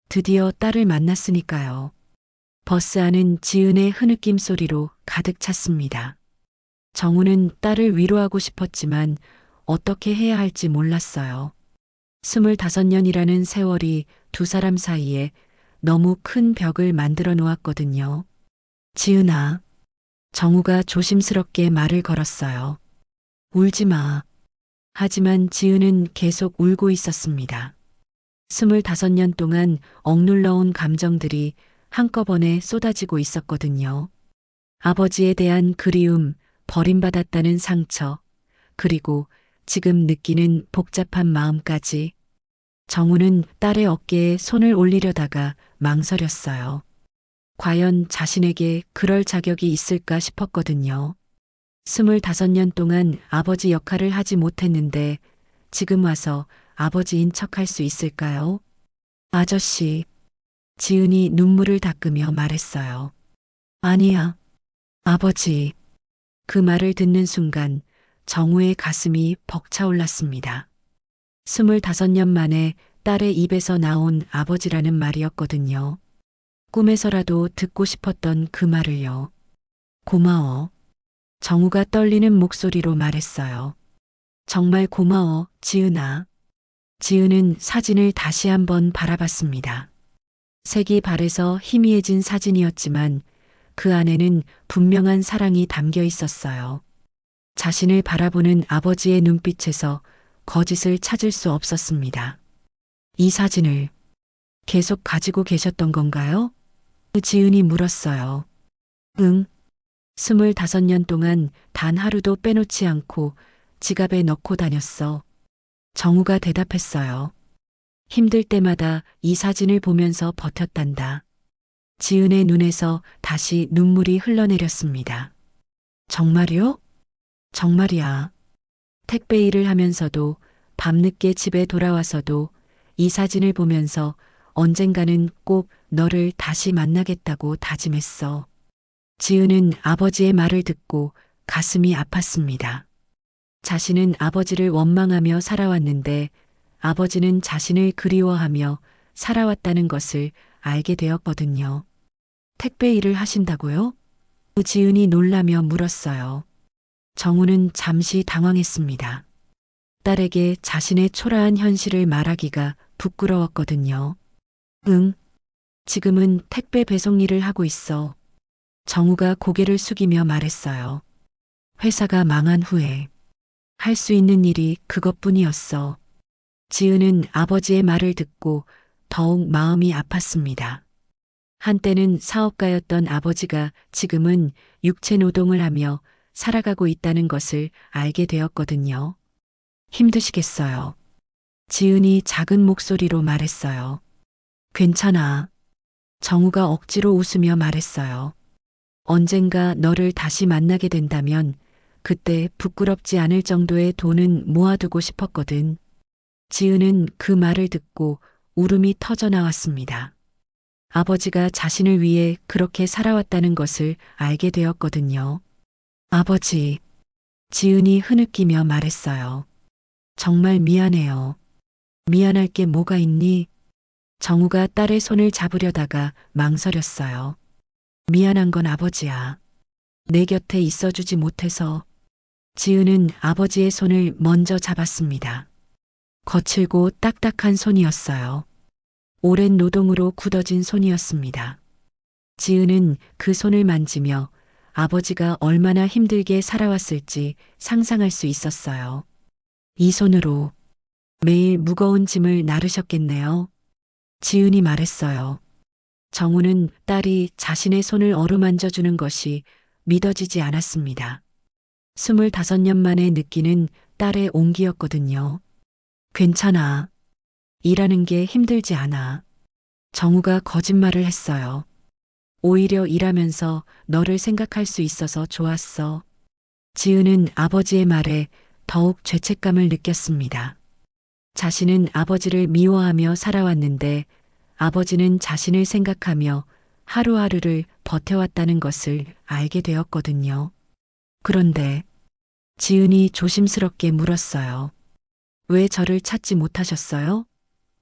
드디어 딸을 만났으니까요. 버스 안은 지은의 흐느낌 소리로 가득 찼습니다. 정우는 딸을 위로하고 싶었지만 어떻게 해야 할지 몰랐어요. 25년이라는 세월이 두 사람 사이에 너무 큰 벽을 만들어 놓았거든요. 지은아. 정우가 조심스럽게 말을 걸었어요. 울지 마. 하지만 지은은 계속 울고 있었습니다. 25년 동안 억눌러온 감정들이 한꺼번에 쏟아지고 있었거든요. 아버지에 대한 그리움, 버림받았다는 상처, 그리고 지금 느끼는 복잡한 마음까지. 정우는 딸의 어깨에 손을 올리려다가 망설였어요. 과연 자신에게 그럴 자격이 있을까 싶었거든요. 25년 동안 아버지 역할을 하지 못했는데 지금 와서 아버지인 척할 수 있을까요? 아저씨, 지은이 눈물을 닦으며 말했어요. 아니야, 아버지. 그 말을 듣는 순간 정우의 가슴이 벅차올랐습니다. 25년 만에 딸의 입에서 나온 아버지라는 말이었거든요. 꿈에서라도 듣고 싶었던 그 말을요. 고마워. 정우가 떨리는 목소리로 말했어요. 정말 고마워, 지은아. 지은은 사진을 다시 한번 바라봤습니다. 색이 바래서 희미해진 사진이었지만 그 안에는 분명한 사랑이 담겨 있었어요. 자신을 바라보는 아버지의 눈빛에서 거짓을 찾을 수 없었습니다. 이 사진을 계속 가지고 계셨던 건가요? 지은이 물었어요. 응. 25년 동안 단 하루도 빼놓지 않고 지갑에 넣고 다녔어. 정우가 대답했어요. 힘들 때마다 이 사진을 보면서 버텼단다. 지은의 눈에서 다시 눈물이 흘러내렸습니다. 정말요? 정말이야. 택배 일을 하면서도 밤늦게 집에 돌아와서도 이 사진을 보면서 언젠가는 꼭 너를 다시 만나겠다고 다짐했어. 지은은 아버지의 말을 듣고 가슴이 아팠습니다. 자신은 아버지를 원망하며 살아왔는데 아버지는 자신을 그리워하며 살아왔다는 것을 알게 되었거든요. 택배 일을 하신다고요? 지은이 놀라며 물었어요. 정우는 잠시 당황했습니다. 딸에게 자신의 초라한 현실을 말하기가 부끄러웠거든요. 응, 지금은 택배 배송 일을 하고 있어. 정우가 고개를 숙이며 말했어요. 회사가 망한 후에 할 수 있는 일이 그것뿐이었어. 지은은 아버지의 말을 듣고 더욱 마음이 아팠습니다. 한때는 사업가였던 아버지가 지금은 육체 노동을 하며 살아가고 있다는 것을 알게 되었거든요. 힘드시겠어요. 지은이 작은 목소리로 말했어요. 괜찮아. 정우가 억지로 웃으며 말했어요. 언젠가 너를 다시 만나게 된다면 그때 부끄럽지 않을 정도의 돈은 모아두고 싶었거든. 지은은 그 말을 듣고 울음이 터져 나왔습니다. 아버지가 자신을 위해 그렇게 살아왔다는 것을 알게 되었거든요. 아버지, 지은이 흐느끼며 말했어요. 정말 미안해요. 미안할 게 뭐가 있니? 정우가 딸의 손을 잡으려다가 망설였어요. 미안한 건 아버지야. 내 곁에 있어주지 못해서. 지은은 아버지의 손을 먼저 잡았습니다. 거칠고 딱딱한 손이었어요. 오랜 노동으로 굳어진 손이었습니다. 지은은 그 손을 만지며 아버지가 얼마나 힘들게 살아왔을지 상상할 수 있었어요. 이 손으로 매일 무거운 짐을 나르셨겠네요. 지은이 말했어요. 정우는 딸이 자신의 손을 어루만져 주는 것이 믿어지지 않았습니다. 25년 만에 느끼는 딸의 온기였거든요. 괜찮아. 일하는 게 힘들지 않아. 정우가 거짓말을 했어요. 오히려 일하면서 너를 생각할 수 있어서 좋았어. 지은은 아버지의 말에 더욱 죄책감을 느꼈습니다. 자신은 아버지를 미워하며 살아왔는데 아버지는 자신을 생각하며 하루하루를 버텨왔다는 것을 알게 되었거든요. 그런데 지은이 조심스럽게 물었어요. 왜 저를 찾지 못하셨어요?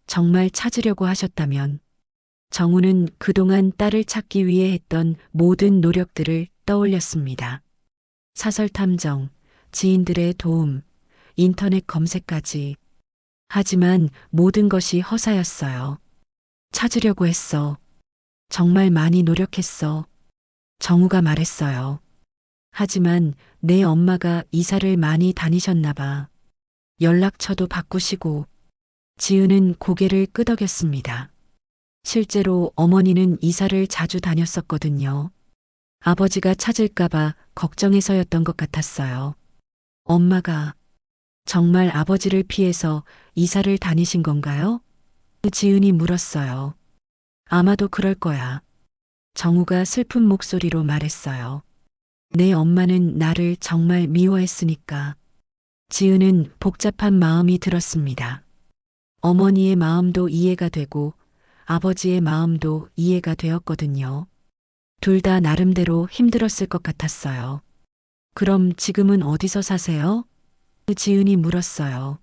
정말 찾으려고 하셨다면. 정우는 그동안 딸을 찾기 위해 했던 모든 노력들을 떠올렸습니다. 사설 탐정, 지인들의 도움, 인터넷 검색까지. 하지만 모든 것이 허사였어요. 찾으려고 했어. 정말 많이 노력했어. 정우가 말했어요. 하지만 내 엄마가 이사를 많이 다니셨나 봐. 연락처도 바꾸시고. 지은은 고개를 끄덕였습니다. 실제로 어머니는 이사를 자주 다녔었거든요. 아버지가 찾을까봐 걱정해서였던 것 같았어요. 엄마가 정말 아버지를 피해서 이사를 다니신 건가요? 지은이 물었어요. 아마도 그럴 거야. 정우가 슬픈 목소리로 말했어요. 내 엄마는 나를 정말 미워했으니까. 지은은 복잡한 마음이 들었습니다. 어머니의 마음도 이해가 되고 아버지의 마음도 이해가 되었거든요. 둘 다 나름대로 힘들었을 것 같았어요. 그럼 지금은 어디서 사세요? 지은이 물었어요.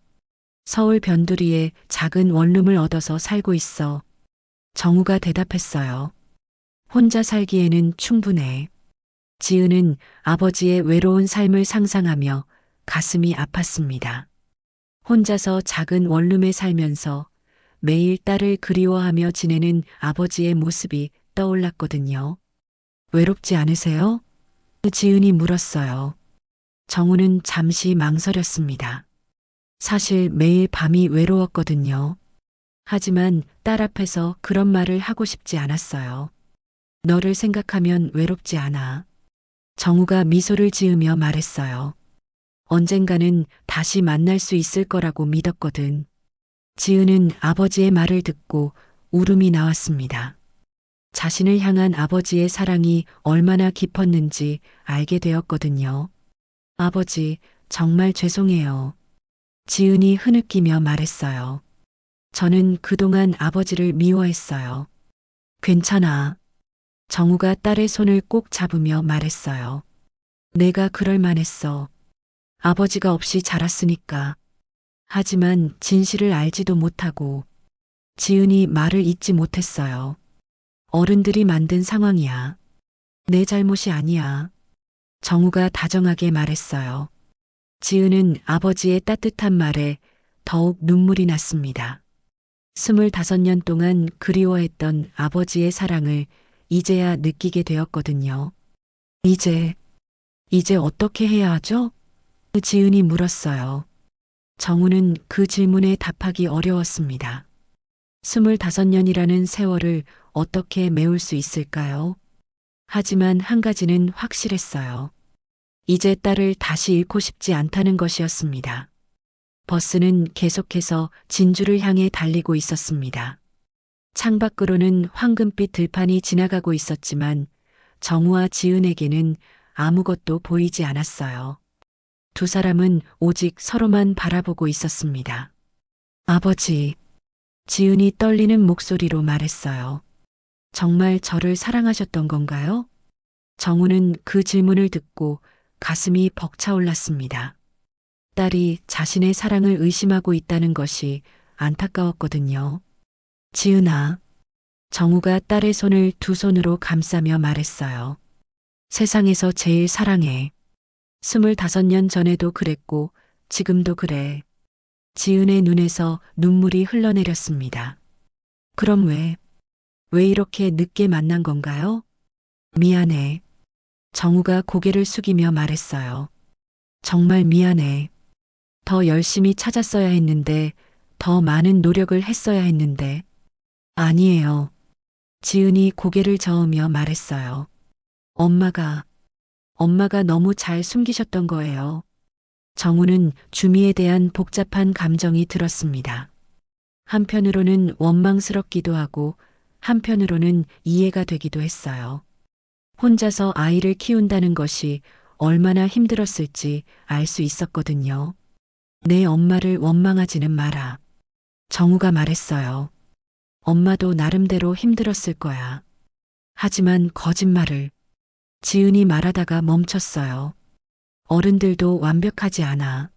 서울 변두리에 작은 원룸을 얻어서 살고 있어. 정우가 대답했어요. 혼자 살기에는 충분해. 지은은 아버지의 외로운 삶을 상상하며 가슴이 아팠습니다. 혼자서 작은 원룸에 살면서 매일 딸을 그리워하며 지내는 아버지의 모습이 떠올랐거든요. 외롭지 않으세요? 지은이 물었어요. 정우는 잠시 망설였습니다. 사실 매일 밤이 외로웠거든요. 하지만 딸 앞에서 그런 말을 하고 싶지 않았어요. 너를 생각하면 외롭지 않아. 정우가 미소를 지으며 말했어요. 언젠가는 다시 만날 수 있을 거라고 믿었거든. 지은은 아버지의 말을 듣고 울음이 나왔습니다. 자신을 향한 아버지의 사랑이 얼마나 깊었는지 알게 되었거든요. 아버지, 정말 죄송해요. 지은이 흐느끼며 말했어요. 저는 그동안 아버지를 미워했어요. 괜찮아. 정우가 딸의 손을 꼭 잡으며 말했어요. 내가 그럴 만했어. 아버지가 없이 자랐으니까. 하지만 진실을 알지도 못하고 지은이 말을 잇지 못했어요. 어른들이 만든 상황이야. 내 잘못이 아니야. 정우가 다정하게 말했어요. 지은은 아버지의 따뜻한 말에 더욱 눈물이 났습니다. 25년 동안 그리워했던 아버지의 사랑을 이제야 느끼게 되었거든요. 이제 어떻게 해야 하죠? 지은이 물었어요. 정우는 그 질문에 답하기 어려웠습니다. 25년이라는 세월을 어떻게 메울 수 있을까요? 하지만 한 가지는 확실했어요. 이제 딸을 다시 잃고 싶지 않다는 것이었습니다. 버스는 계속해서 진주를 향해 달리고 있었습니다. 창밖으로는 황금빛 들판이 지나가고 있었지만 정우와 지은에게는 아무것도 보이지 않았어요. 두 사람은 오직 서로만 바라보고 있었습니다. 아버지, 지은이 떨리는 목소리로 말했어요. 정말 저를 사랑하셨던 건가요? 정우는 그 질문을 듣고 가슴이 벅차올랐습니다. 딸이 자신의 사랑을 의심하고 있다는 것이 안타까웠거든요. 지은아, 정우가 딸의 손을 두 손으로 감싸며 말했어요. 세상에서 제일 사랑해. 25년 전에도 그랬고 지금도 그래. 지은의 눈에서 눈물이 흘러내렸습니다. 그럼 왜 이렇게 늦게 만난 건가요? 미안해. 정우가 고개를 숙이며 말했어요. 정말 미안해. 더 열심히 찾았어야 했는데, 더 많은 노력을 했어야 했는데. 아니에요. 지은이 고개를 저으며 말했어요. 엄마가 너무 잘 숨기셨던 거예요. 정우는 주미에 대한 복잡한 감정이 들었습니다. 한편으로는 원망스럽기도 하고 한편으로는 이해가 되기도 했어요. 혼자서 아이를 키운다는 것이 얼마나 힘들었을지 알 수 있었거든요. 내 엄마를 원망하지는 마라. 정우가 말했어요. 엄마도 나름대로 힘들었을 거야. 하지만 거짓말을. 지은이 말하다가 멈췄어요. 어른들도 완벽하지 않아.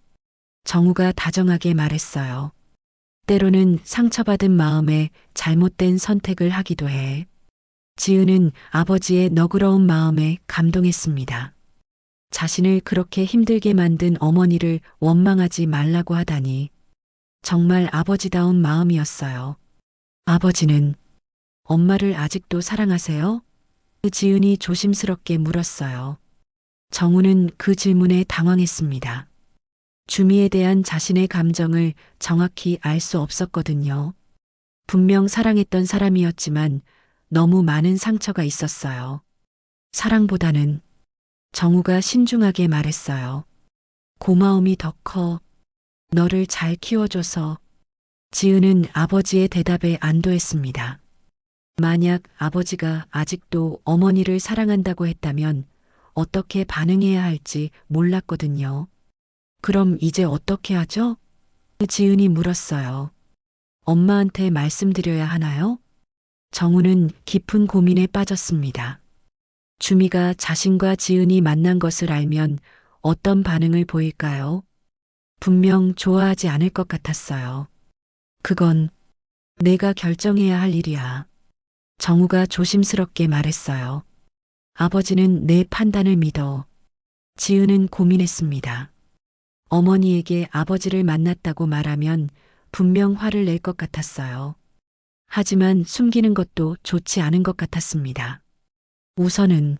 정우가 다정하게 말했어요. 때로는 상처받은 마음에 잘못된 선택을 하기도 해. 지은은 아버지의 너그러운 마음에 감동했습니다. 자신을 그렇게 힘들게 만든 어머니를 원망하지 말라고 하다니 정말 아버지다운 마음이었어요. 아버지는 엄마를 아직도 사랑하세요? 지은이 조심스럽게 물었어요. 정우는 그 질문에 당황했습니다. 주미에 대한 자신의 감정을 정확히 알 수 없었거든요. 분명 사랑했던 사람이었지만 너무 많은 상처가 있었어요. 사랑보다는 정우가 신중하게 말했어요. 고마움이 더 커. 너를 잘 키워줘서. 지은은 아버지의 대답에 안도했습니다. 만약 아버지가 아직도 어머니를 사랑한다고 했다면 어떻게 반응해야 할지 몰랐거든요. 그럼 이제 어떻게 하죠? 지은이 물었어요. 엄마한테 말씀드려야 하나요? 정우는 깊은 고민에 빠졌습니다. 주미가 자신과 지은이 만난 것을 알면 어떤 반응을 보일까요? 분명 좋아하지 않을 것 같았어요. 그건 내가 결정해야 할 일이야. 정우가 조심스럽게 말했어요. 아버지는 내 판단을 믿어. 지은은 고민했습니다. 어머니에게 아버지를 만났다고 말하면 분명 화를 낼 것 같았어요. 하지만 숨기는 것도 좋지 않은 것 같았습니다. 우선은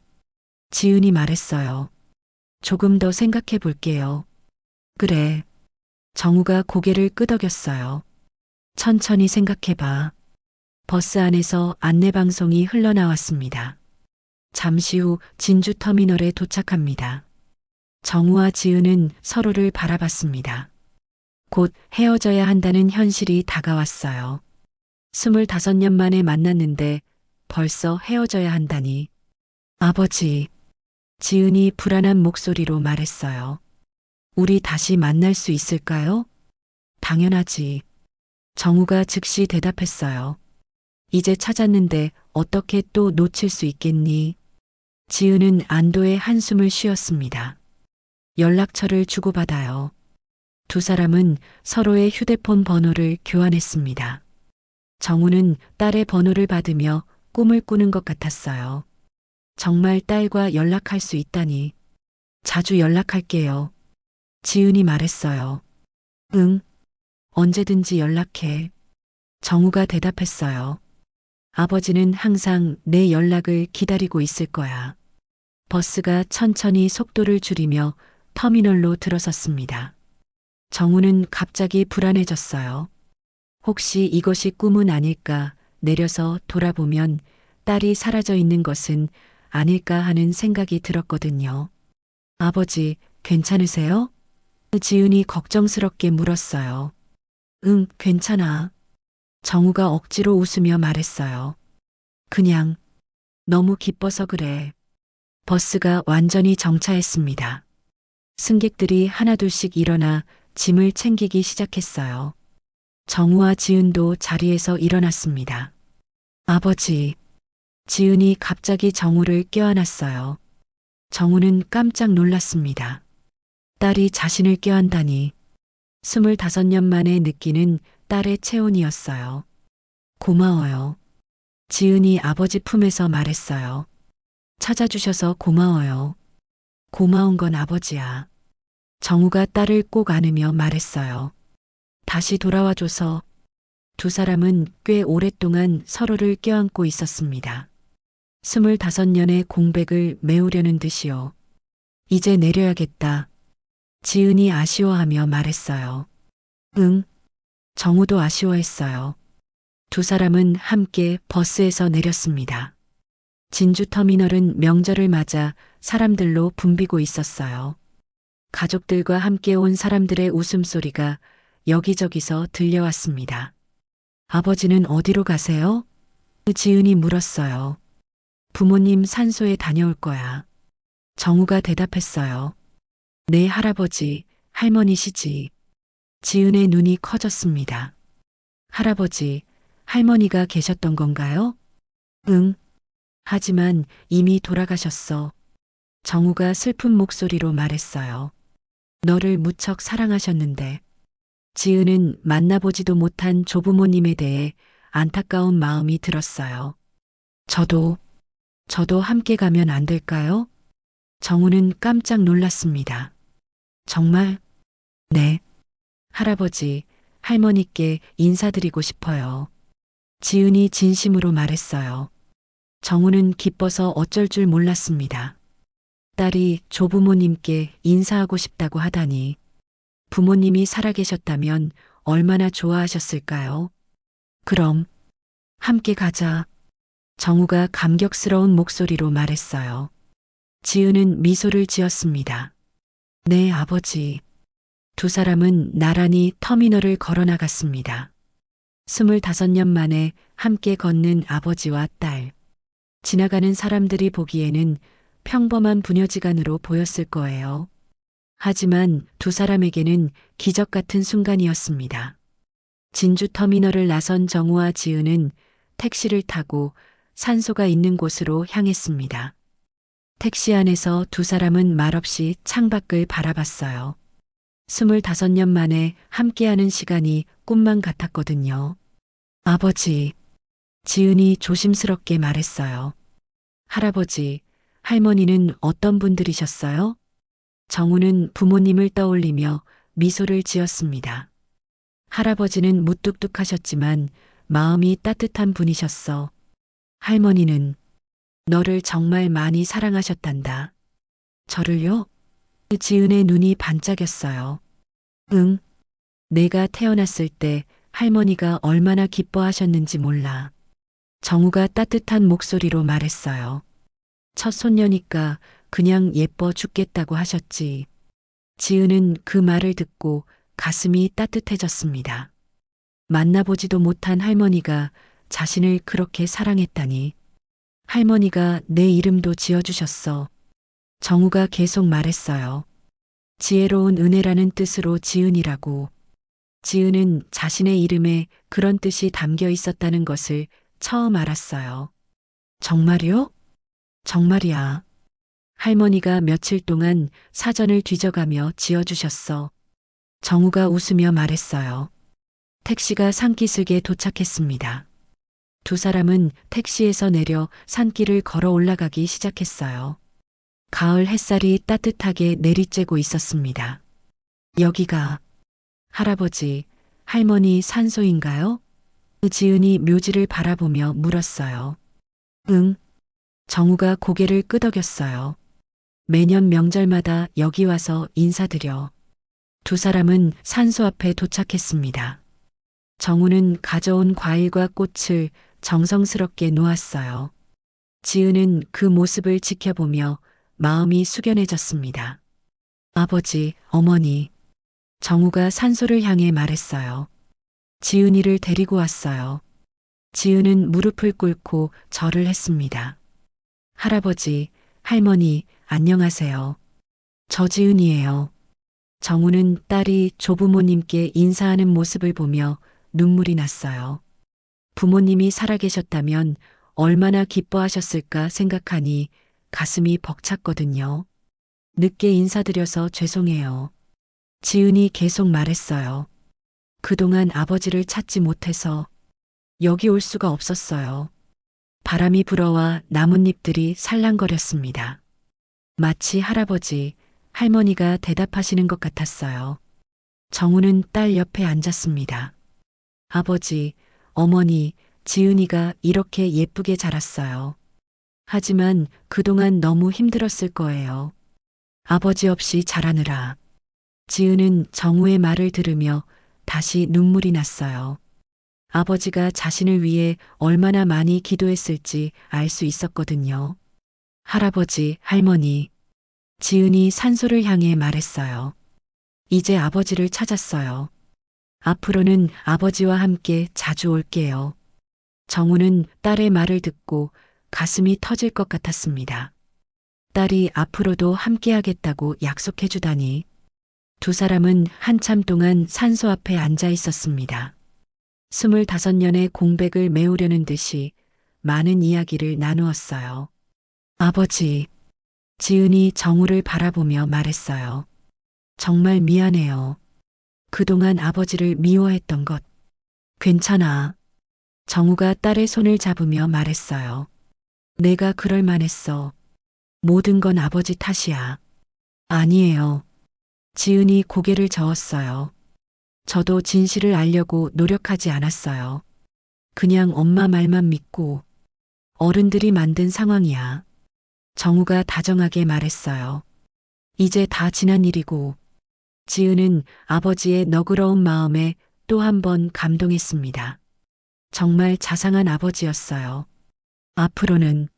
지은이 말했어요. 조금 더 생각해 볼게요. 그래. 정우가 고개를 끄덕였어요. 천천히 생각해봐. 버스 안에서 안내방송이 흘러나왔습니다. 잠시 후 진주터미널에 도착합니다. 정우와 지은은 서로를 바라봤습니다. 곧 헤어져야 한다는 현실이 다가왔어요. 25년 만에 만났는데 벌써 헤어져야 한다니. 아버지, 지은이 불안한 목소리로 말했어요. 우리 다시 만날 수 있을까요? 당연하지. 정우가 즉시 대답했어요. 이제 찾았는데 어떻게 또 놓칠 수 있겠니? 지은은 안도의 한숨을 쉬었습니다. 연락처를 주고받아요. 두 사람은 서로의 휴대폰 번호를 교환했습니다. 정우는 딸의 번호를 받으며 꿈을 꾸는 것 같았어요. 정말 딸과 연락할 수 있다니. 자주 연락할게요. 지은이 말했어요. 응, 언제든지 연락해. 정우가 대답했어요. 아버지는 항상 내 연락을 기다리고 있을 거야. 버스가 천천히 속도를 줄이며 터미널로 들어섰습니다. 정우는 갑자기 불안해졌어요. 혹시 이것이 꿈은 아닐까 내려서 돌아보면 딸이 사라져 있는 것은 아닐까 하는 생각이 들었거든요. 아버지, 괜찮으세요? 지은이 걱정스럽게 물었어요. 응, 괜찮아. 정우가 억지로 웃으며 말했어요. 그냥 너무 기뻐서 그래. 버스가 완전히 정차했습니다. 승객들이 하나둘씩 일어나 짐을 챙기기 시작했어요. 정우와 지은도 자리에서 일어났습니다. 아버지, 지은이 갑자기 정우를 껴안았어요. 정우는 깜짝 놀랐습니다. 딸이 자신을 껴안다니. 25년 만에 느끼는 딸의 체온이었어요. 고마워요. 지은이 아버지 품에서 말했어요. 찾아주셔서 고마워요. 고마운 건 아버지야. 정우가 딸을 꼭 안으며 말했어요. 다시 돌아와줘서. 두 사람은 꽤 오랫동안 서로를 껴안고 있었습니다. 25년의 공백을 메우려는 듯이요. 이제 내려야겠다. 지은이 아쉬워하며 말했어요. 응. 정우도 아쉬워했어요. 두 사람은 함께 버스에서 내렸습니다. 진주터미널은 명절을 맞아 사람들로 붐비고 있었어요. 가족들과 함께 온 사람들의 웃음소리가 여기저기서 들려왔습니다. 아버지는 어디로 가세요? 지은이 물었어요. 부모님 산소에 다녀올 거야. 정우가 대답했어요. 네, 할아버지, 할머니시지. 지은의 눈이 커졌습니다. 할아버지, 할머니가 계셨던 건가요? 응. 하지만 이미 돌아가셨어. 정우가 슬픈 목소리로 말했어요. 너를 무척 사랑하셨는데. 지은은 만나보지도 못한 조부모님에 대해 안타까운 마음이 들었어요. 저도 함께 가면 안 될까요? 정우는 깜짝 놀랐습니다. 정말? 네. 할아버지, 할머니께 인사드리고 싶어요. 지은이 진심으로 말했어요. 정우는 기뻐서 어쩔 줄 몰랐습니다. 딸이 조부모님께 인사하고 싶다고 하다니. 부모님이 살아계셨다면 얼마나 좋아하셨을까요? 그럼 함께 가자. 정우가 감격스러운 목소리로 말했어요. 지은은 미소를 지었습니다. 네, 아버지. 두 사람은 나란히 터미널을 걸어 나갔습니다. 25년 만에 함께 걷는 아버지와 딸. 지나가는 사람들이 보기에는 평범한 부녀지간으로 보였을 거예요. 하지만 두 사람에게는 기적 같은 순간이었습니다. 진주터미널을 나선 정우와 지은은 택시를 타고 산소가 있는 곳으로 향했습니다. 택시 안에서 두 사람은 말없이 창밖을 바라봤어요. 25년 만에 함께하는 시간이 꿈만 같았거든요. 아버지, 지은이 조심스럽게 말했어요. 할아버지, 할머니는 어떤 분들이셨어요? 정우는 부모님을 떠올리며 미소를 지었습니다. 할아버지는 무뚝뚝하셨지만 마음이 따뜻한 분이셨어. 할머니는 너를 정말 많이 사랑하셨단다. 저를요? 지은의 눈이 반짝였어요. 응. 내가 태어났을 때 할머니가 얼마나 기뻐하셨는지 몰라. 정우가 따뜻한 목소리로 말했어요. 첫 손녀니까 그냥 예뻐 죽겠다고 하셨지. 지은은 그 말을 듣고 가슴이 따뜻해졌습니다. 만나보지도 못한 할머니가 자신을 그렇게 사랑했다니. 할머니가 내 이름도 지어주셨어. 정우가 계속 말했어요. 지혜로운 은혜라는 뜻으로 지은이라고. 지은은 자신의 이름에 그런 뜻이 담겨 있었다는 것을 처음 알았어요. 정말요? 정말이야. 할머니가 며칠 동안 사전을 뒤져가며 지어주셨어. 정우가 웃으며 말했어요. 택시가 산기슭에 도착했습니다. 두 사람은 택시에서 내려 산길을 걸어 올라가기 시작했어요. 가을 햇살이 따뜻하게 내리쬐고 있었습니다. 여기가 할아버지, 할머니 산소인가요? 지은이 묘지를 바라보며 물었어요. 응. 정우가 고개를 끄덕였어요. 매년 명절마다 여기 와서 인사드려. 두 사람은 산소 앞에 도착했습니다. 정우는 가져온 과일과 꽃을 정성스럽게 놓았어요. 지은은 그 모습을 지켜보며 마음이 숙연해졌습니다. 아버지, 어머니. 정우가 산소를 향해 말했어요. 지은이를 데리고 왔어요. 지은은 무릎을 꿇고 절을 했습니다. 할아버지, 할머니, 안녕하세요. 저 지은이에요. 정우는 딸이 조부모님께 인사하는 모습을 보며 눈물이 났어요. 부모님이 살아계셨다면 얼마나 기뻐하셨을까 생각하니 가슴이 벅찼거든요. 늦게 인사드려서 죄송해요. 지은이 계속 말했어요. 그동안 아버지를 찾지 못해서 여기 올 수가 없었어요. 바람이 불어와 나뭇잎들이 살랑거렸습니다. 마치 할아버지, 할머니가 대답하시는 것 같았어요. 정우는 딸 옆에 앉았습니다. 아버지, 어머니, 지은이가 이렇게 예쁘게 자랐어요. 하지만 그동안 너무 힘들었을 거예요. 아버지 없이 자라느라. 지은은 정우의 말을 들으며 다시 눈물이 났어요. 아버지가 자신을 위해 얼마나 많이 기도했을지 알 수 있었거든요. 할아버지, 할머니. 지은이 산소를 향해 말했어요. 이제 아버지를 찾았어요. 앞으로는 아버지와 함께 자주 올게요. 정우는 딸의 말을 듣고 가슴이 터질 것 같았습니다. 딸이 앞으로도 함께하겠다고 약속해주다니. 두 사람은 한참 동안 산소 앞에 앉아 있었습니다. 25년의 공백을 메우려는 듯이 많은 이야기를 나누었어요. 아버지, 지은이 정우를 바라보며 말했어요. 정말 미안해요. 그동안 아버지를 미워했던 것. 괜찮아. 정우가 딸의 손을 잡으며 말했어요. 내가 그럴 만했어. 모든 건 아버지 탓이야. 아니에요. 지은이 고개를 저었어요. 저도 진실을 알려고 노력하지 않았어요. 그냥 엄마 말만 믿고 어른들이 만든 상황이야. 정우가 다정하게 말했어요. 이제 다 지난 일이고. 지은은 아버지의 너그러운 마음에 또 한 번 감동했습니다. 정말 자상한 아버지였어요. 앞으로는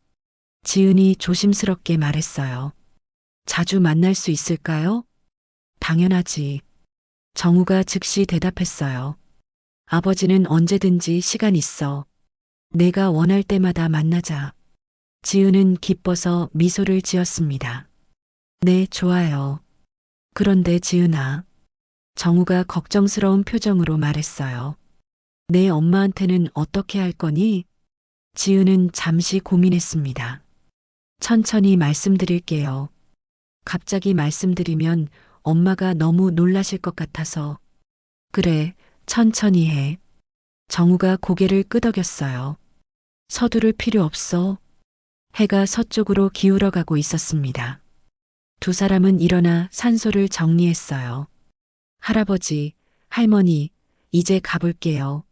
지은이 조심스럽게 말했어요. 자주 만날 수 있을까요? 당연하지. 정우가 즉시 대답했어요. 아버지는 언제든지 시간 있어. 내가 원할 때마다 만나자. 지은은 기뻐서 미소를 지었습니다. 네, 좋아요. 그런데 지은아. 정우가 걱정스러운 표정으로 말했어요. 내 엄마한테는 어떻게 할 거니? 지은은 잠시 고민했습니다. 천천히 말씀드릴게요. 갑자기 말씀드리면 엄마가 너무 놀라실 것 같아서. 그래, 천천히 해. 정우가 고개를 끄덕였어요. 서두를 필요 없어. 해가 서쪽으로 기울어 가고 있었습니다. 두 사람은 일어나 산소를 정리했어요. 할아버지, 할머니, 이제 가볼게요.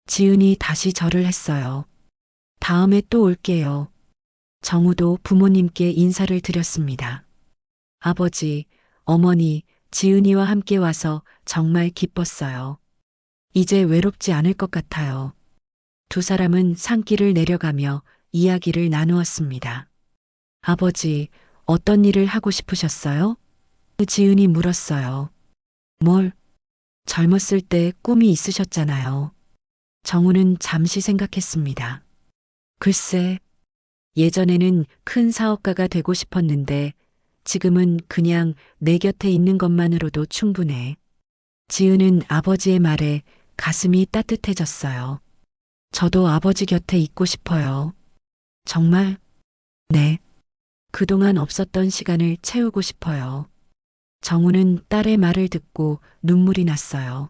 지은이 다시 절을 했어요. 다음에 또 올게요. 정우도 부모님께 인사를 드렸습니다. 아버지, 어머니, 지은이와 함께 와서 정말 기뻤어요. 이제 외롭지 않을 것 같아요. 두 사람은 산길을 내려가며 이야기를 나누었습니다. 아버지, 어떤 일을 하고 싶으셨어요? 지은이 물었어요. 뭘? 젊었을 때 꿈이 있으셨잖아요. 정우는 잠시 생각했습니다. 글쎄, 예전에는 큰 사업가가 되고 싶었는데 지금은 그냥 내 곁에 있는 것만으로도 충분해. 지은은 아버지의 말에 가슴이 따뜻해졌어요. 저도 아버지 곁에 있고 싶어요. 정말? 네. 그동안 없었던 시간을 채우고 싶어요. 정우는 딸의 말을 듣고 눈물이 났어요.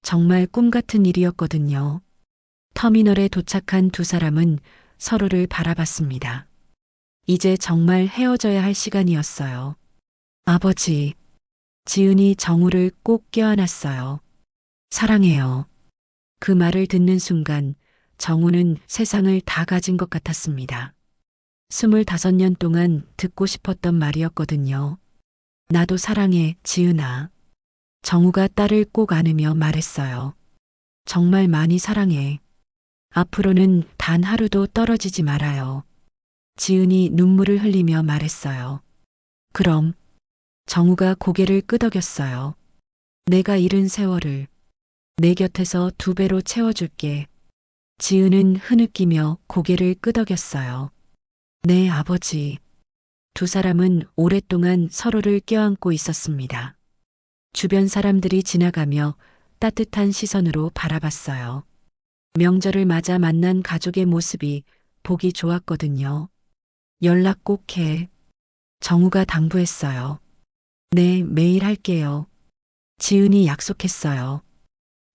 정말 꿈 같은 일이었거든요. 터미널에 도착한 두 사람은 서로를 바라봤습니다. 이제 정말 헤어져야 할 시간이었어요. 아버지, 지은이 정우를 꼭 껴안았어요. 사랑해요. 그 말을 듣는 순간 정우는 세상을 다 가진 것 같았습니다. 25년 동안 듣고 싶었던 말이었거든요. 나도 사랑해, 지은아. 정우가 딸을 꼭 안으며 말했어요. 정말 많이 사랑해. 앞으로는 단 하루도 떨어지지 말아요. 지은이 눈물을 흘리며 말했어요. 그럼. 정우가 고개를 끄덕였어요. 내가 잃은 세월을 내 곁에서 2배로 채워줄게. 지은은 흐느끼며 고개를 끄덕였어요. 네, 아버지. 두 사람은 오랫동안 서로를 껴안고 있었습니다. 주변 사람들이 지나가며 따뜻한 시선으로 바라봤어요. 명절을 맞아 만난 가족의 모습이 보기 좋았거든요. 연락 꼭 해. 정우가 당부했어요. 네, 매일 할게요. 지은이 약속했어요.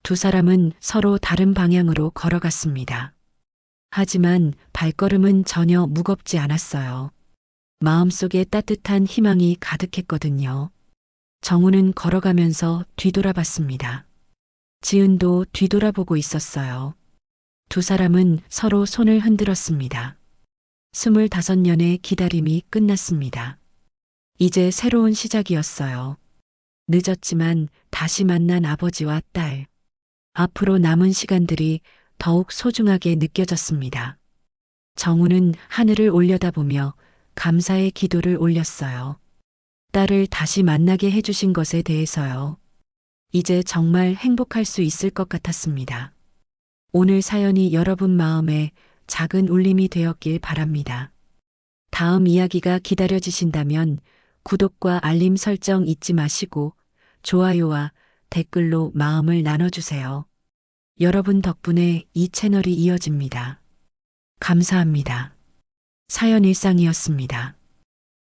두 사람은 서로 다른 방향으로 걸어갔습니다. 하지만 발걸음은 전혀 무겁지 않았어요. 마음속에 따뜻한 희망이 가득했거든요. 정우는 걸어가면서 뒤돌아봤습니다. 지은도 뒤돌아보고 있었어요. 두 사람은 서로 손을 흔들었습니다. 25년의 기다림이 끝났습니다. 이제 새로운 시작이었어요. 늦었지만 다시 만난 아버지와 딸. 앞으로 남은 시간들이 더욱 소중하게 느껴졌습니다. 정우는 하늘을 올려다보며 감사의 기도를 올렸어요. 딸을 다시 만나게 해주신 것에 대해서요. 이제 정말 행복할 수 있을 것 같았습니다. 오늘 사연이 여러분 마음에 작은 울림이 되었길 바랍니다. 다음 이야기가 기다려지신다면 구독과 알림 설정 잊지 마시고 좋아요와 댓글로 마음을 나눠주세요. 여러분 덕분에 이 채널이 이어집니다. 감사합니다. 사연일상이었습니다.